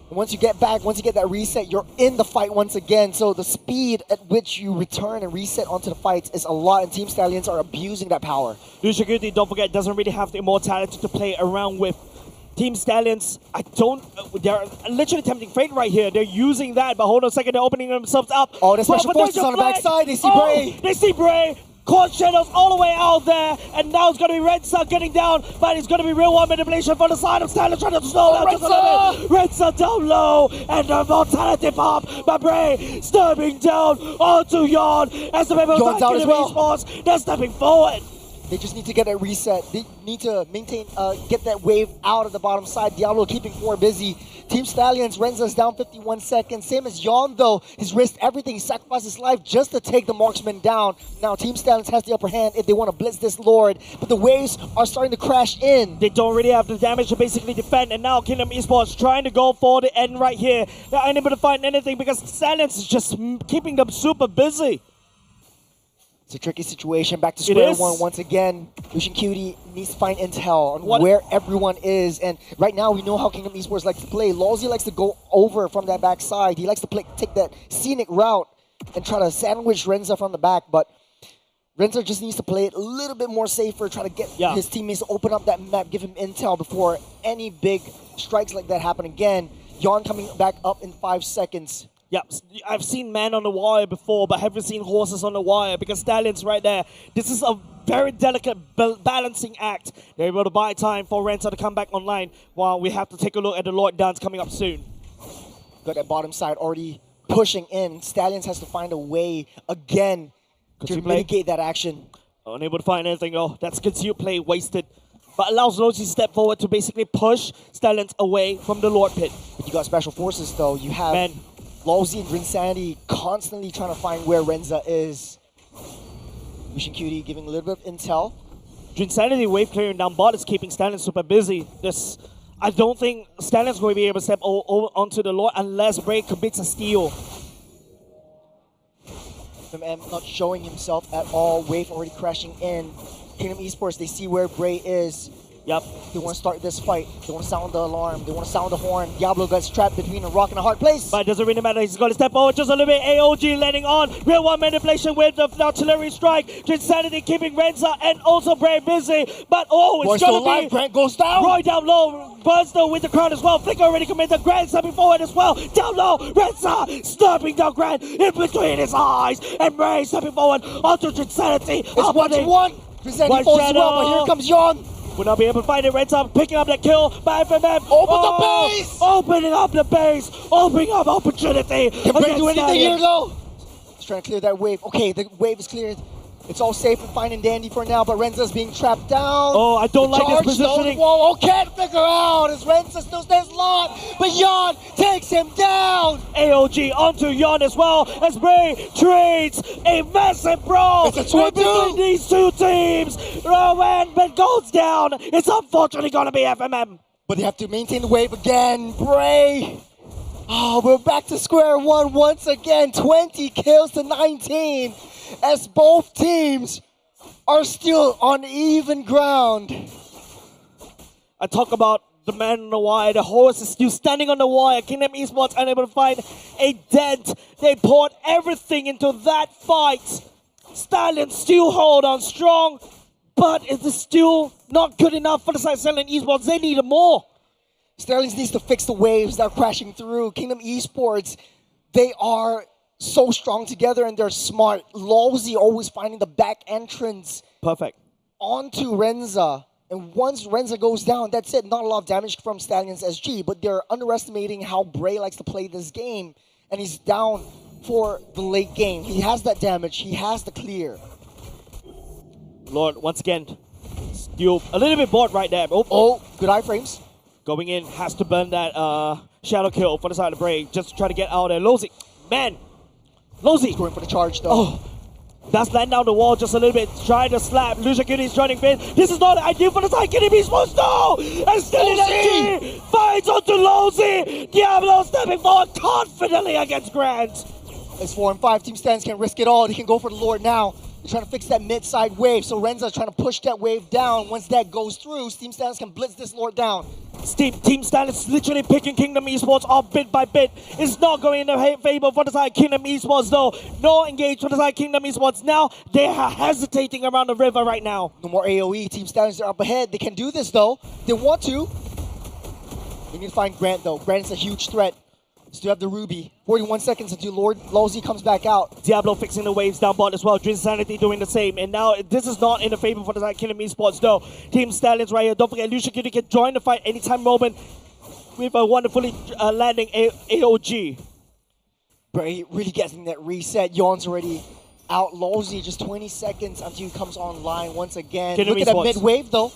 And once you get back, once you get that reset, you're in the fight once again. So the speed at which you return and reset onto the fights is a lot, and Team Stallions are abusing that power. Lucian Cutie, don't forget, doesn't really have the immortality to play around with. Team Stallions, they're literally tempting fate right here. They're using that, but hold on a second, they're opening themselves up. Oh, the special forces on the backside, they see Bray. They see Bray. Court Shadows all the way out there, and now it's going to be Red Sun getting down, but it's going to be real one manipulation from the side of Stallions trying to slow down just a little bit. Red Sun down low, and the mortality pop by Bray stepping down onto Yon as the members of Yon's out as well. Esports, they're stepping forward. They just need to get that reset. They need to maintain, get that wave out of the bottom side. Diablo keeping 4 busy. Team Stallions, Renza's down 51 seconds. Same as Yon though. He's risked everything. He sacrificed his life just to take the marksman down. Now Team Stallions has the upper hand if they want to blitz this Lord. But the waves are starting to crash in. They don't really have the damage to basically defend. And now Kingdom Esports trying to go for the end right here. They're unable to find anything because Stallions is just keeping them super busy. It's a tricky situation. Back to square one once again. Lucian Cutie needs to find intel on where everyone is. And right now we know how Kingdom Esports likes to play. Lawsy likes to go over from that backside. He likes to take that scenic route and try to sandwich Renza from the back. But Renza just needs to play it a little bit more safer, try to get his teammates to open up that map, give him intel before any big strikes like that happen again. Yon coming back up in 5 seconds. Yeah, I've seen men on the wire before, but haven't seen horses on the wire because Stallions right there. This is a very delicate balancing act. They're able to buy time for Renza to come back online while we have to take a look at the Lord Dance coming up soon. Got that bottom side already pushing in. Stallions has to find a way again to mitigate that action. Unable to find anything though. That's concealed play wasted. But allows Losi to step forward to basically push Stallions away from the Lord Pit. But you got special forces though. You have Lawsy and Drinsanity constantly trying to find where Renza is. Lucian Cutie giving a little bit of intel. Drinsanity wave clearing down bot is keeping Stallions super busy. I don't think Stallions will be able to step onto the Lord unless Bray commits a steal. FMM not showing himself at all. Wave already crashing in. Kingdom Esports, they see where Bray is. Yep. They want to start this fight. They want to sound the alarm. They want to sound the horn. Diablo gets trapped between a rock and a hard place. But it doesn't really matter. He's going to step forward just a little bit. AOG letting on. Real one manipulation with the artillery strike. Drinsanity keeping Renza and also Bray busy. But it's going to be... Grant goes down. Roy down low. Burns though with the crown as well. Flicker already committed. Grant stepping forward as well. Down low. Renza snapping down Grant in between his eyes. And Bray stepping forward onto Drinsanity. It's 1-1. Drinsanity falls as well, but here comes Yon. Will not be able to find it. Red Sun picking up that kill by FMM. The base! Opening up the base. Opening up opportunity. Can Bray do anything here though? He's trying to clear that wave. Okay, the wave is cleared. It's all safe and fine and dandy for now, but Renza's being trapped down. Oh, I don't like this positioning. Wall. Can't figure out as Renza still stays locked, but Yon takes him down. AOG onto Yon as well as Bray trades a massive brawl between these two teams. When Ben goes down, it's unfortunately going to be FMM. But they have to maintain the wave again. Bray. Oh, we're back to square one once again. 20 kills to 19 as both teams are still on even ground. I talk about the man on the wire. The horse is still standing on the wire. Kingdom Esports unable to find a dent. They poured everything into that fight. Stallions still hold on strong, but it is still not good enough for the side of Stallions Esports. They need more. Stallions needs to fix the waves that are crashing through. Kingdom Esports, they are so strong together and they're smart. Lawsy always finding the back entrance Perfect. onto Renza. And once Renza goes down, that's it. Not a lot of damage from Stallions SG, but they're underestimating how Bray likes to play this game. And he's down for the late game. He has that damage. He has the clear. Lord, once again, still a little bit bored right there. Oh, good iframes. Going in, has to burn that shadow kill for the side of Bray, just to try to get out there. Losey, man, Losey. Going for the charge though. Oh, that's land down the wall just a little bit. Try to slap. Lucia Cutie is joining in. This is not ideal for the side. Kingdom Esports, no! And still in energy. Finds onto Losey. Diablo stepping forward confidently against Grant. It's 4 and 5. Team Stallions can risk it all. They can go for the Lord now. They're trying to fix that mid-side wave. So Renza's trying to push that wave down. Once that goes through, Team Stallions can blitz this Lord down. Team Stallions literally picking Kingdom Esports off bit by bit. It's not going in the favor for the side Kingdom Esports though. No engage for the side Kingdom Esports. Now they are hesitating around the river right now. No more AoE. Team Stallions are up ahead. They can do this though. They want to. They need to find Grant though. Grant's a huge threat. Still have the Ruby. 41 seconds until Lord Lawsy comes back out. Diablo fixing the waves down bot as well. Dream Sanity doing the same. And now this is not in the favor for the side Kingdom Esports though. Team Stallions right here. Don't forget, Lucia Cutie can join the fight anytime moment with a wonderfully landing AOG. Bray really getting that reset. Yawn's already out. Lawsy just 20 seconds until he comes online once again. Kingdom Look at that Esports. mid-wave though.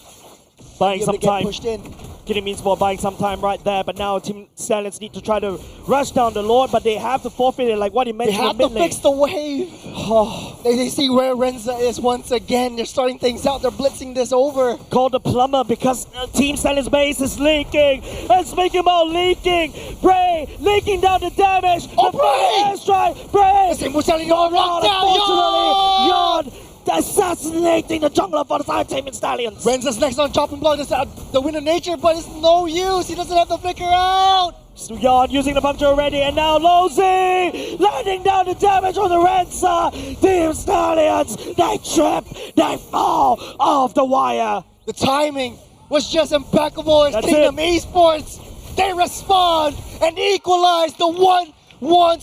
Buying Be able some to get time. pushed in. Kingdom Esports buying some time right there. But now Team Stallions need to try to rush down the Lord. But they have to forfeit it like what he They mentioned have in to mid lane. fix the wave. Oh, They see where Renza is once again. They're starting things out. They're blitzing this over. call the plumber because Team Stallions base is leaking. It's making about leaking. Bray leaking down the damage. Oh, The Bray! airstrike. Bray. The same was telling you all locked down. Unfortunately, Yawn! Yawn assassinating the jungler for the side Team Stallions. Renza's next on chopping block. That's the Wind of Nature, but it's no use. He doesn't have the flicker out. So Yawn using the puncture already, and now Losey landing down the damage on the Renza. Team Stallions, they trip, they fall off the wire. The timing was just impeccable. It's That's Kingdom Esports. They respond and equalize the 1-1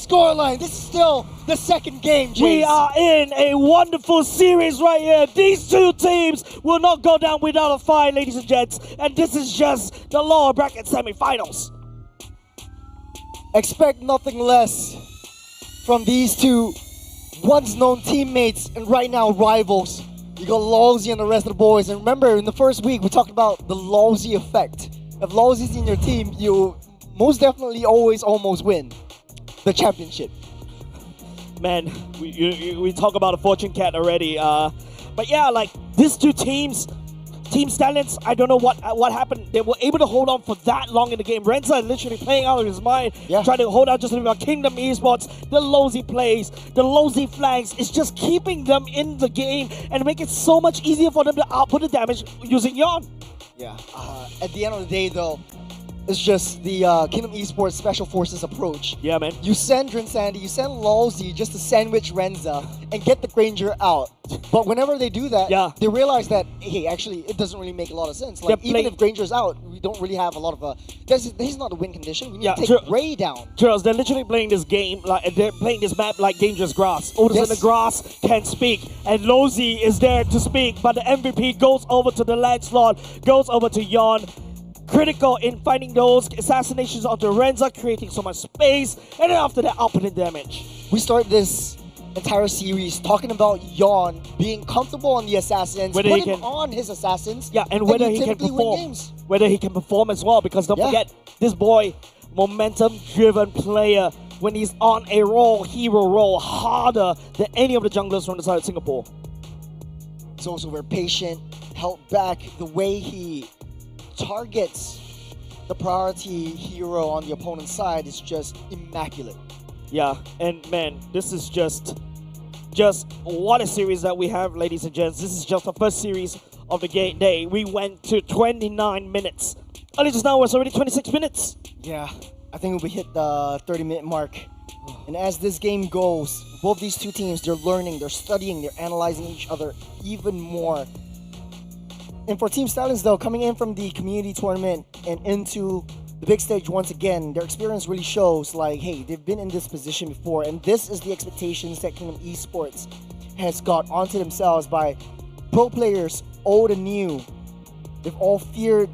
scoreline. This is still the second game, Jace. We are in a wonderful series right here. These two teams will not go down without a fight, ladies and gents. And this is just the lower bracket semifinals. Expect nothing less from these two once known teammates and right now rivals. You got Lawsy and the rest of the boys. And remember, in the first week, we talked about the Lawsy effect. If Lawsy's in your team, you most definitely always almost win the championship. Man, we talk about a fortune cat already. But yeah, like these two teams, Team Stallions, I don't know what happened. They were able to hold on for that long in the game. Renza literally playing out of his mind, trying to hold out just a little bit. Kingdom Esports, the Losey plays, the Losey flags, it's just keeping them in the game and make it so much easier for them to output the damage using Yawn. Yeah. At the end of the day, though, it's just the Kingdom Esports Special Forces approach. Yeah, man. You send Drinsandy, you send Lawsy just to sandwich Renza and get the Granger out. But whenever they do that, they realize that, hey, actually, it doesn't really make a lot of sense. Like, even if Granger's out, we don't really have a lot of this is not a win condition. We need to take Ray down. Charles, they're literally playing this game, like they're playing this map like dangerous grass. Otis in the grass can speak, and Losey is there to speak, but the MVP goes over to the Lancelot, goes over to Yawn. Critical in finding those assassinations onto Renza, creating so much space, and then after that, outputting damage. We start this entire series talking about Yawn being comfortable on the assassins, whether put he him on his assassins, and whether he can perform. Whether he can perform as well, because don't forget, this boy, momentum-driven player, when he's on a roll, hero roll, harder than any of the junglers from the side of Singapore. He's also very patient, held back. The way he targets the priority hero on the opponent's side is just immaculate. Yeah, and man, this is just what a series that we have, ladies and gents. This is just the first series of the game day. We went to 29 minutes. Only just now, it's already 26 minutes. Yeah, I think we hit the 30-minute mark. And as this game goes, both these two teams, they're learning, they're studying, they're analyzing each other even more. And for Team Stallions, though, coming in from the community tournament and into the big stage once again, their experience really shows like, hey, they've been in this position before, and this is the expectations that Kingdom Esports has got onto themselves by pro players, old and new. They've all feared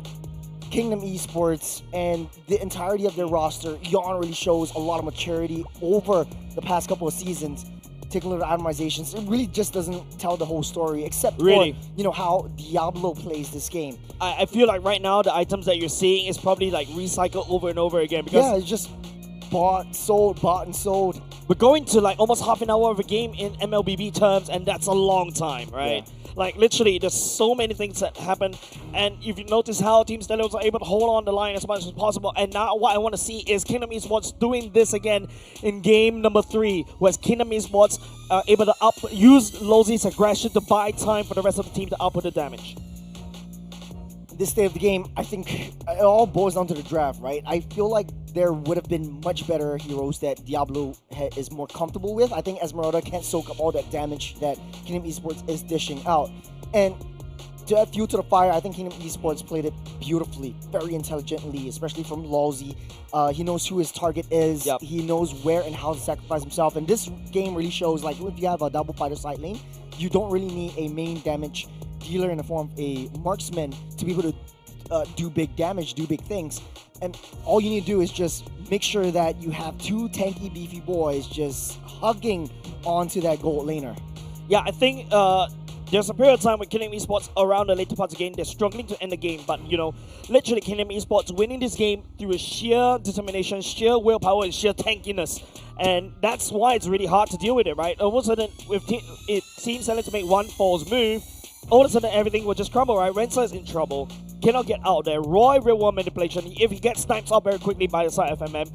Kingdom Esports, and the entirety of their roster, Yawn really shows a lot of maturity over the past couple of seasons. Taking a look at itemizations, it really just doesn't tell the whole story, except Really? for, you know, how Diablo plays this game. I feel like right now the items that you're seeing is probably like recycled over and over again because Yeah, it's just bought and sold. we're going to like almost half an hour of a game in MLBB terms, and that's a long time, right? Like literally, there's so many things that happen, and if you notice how Team Stallions are able to hold on the line as much as possible, and now what I want to see is Kingdom Esports doing this again in game number 3, where Kingdom Esports are able to use Lozi's aggression to buy time for the rest of the team to output the damage. This day of the game, I think it all boils down to the draft, right? I feel like there would have been much better heroes that Diablo is more comfortable with. I think Esmeralda can't soak up all that damage that Kingdom Esports is dishing out. And to add fuel to the fire, I think Kingdom Esports played it beautifully, very intelligently, especially from Lawsy. He knows who his target is. Yep. He knows where and how to sacrifice himself. And this game really shows, like, if you have a double fighter side lane, you don't really need a main damage dealer in the form of a marksman to be able to do big damage, do big things. And all you need to do is just make sure that you have 2 tanky, beefy boys just hugging onto that gold laner. Yeah, I think there's a period of time with Kingdom Esports around the later parts of the game, they're struggling to end the game, but you know, literally Kingdom Esports winning this game through a sheer determination, sheer willpower, and sheer tankiness. And that's why it's really hard to deal with it, right? All of a sudden, with it seems to make one false move, all of a sudden everything will just crumble, right? Rensa is in trouble, cannot get out there. Roy real world manipulation, if he gets sniped up very quickly by the side of FMM,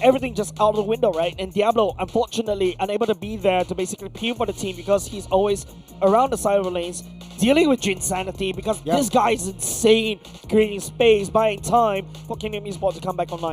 everything just out of the window, right? And Diablo, unfortunately, unable to be there to basically peel for the team because he's always around the side of the lanes, dealing with Jinsanity because this guy is insane, creating space, buying time for Kingdom Esports to come back online.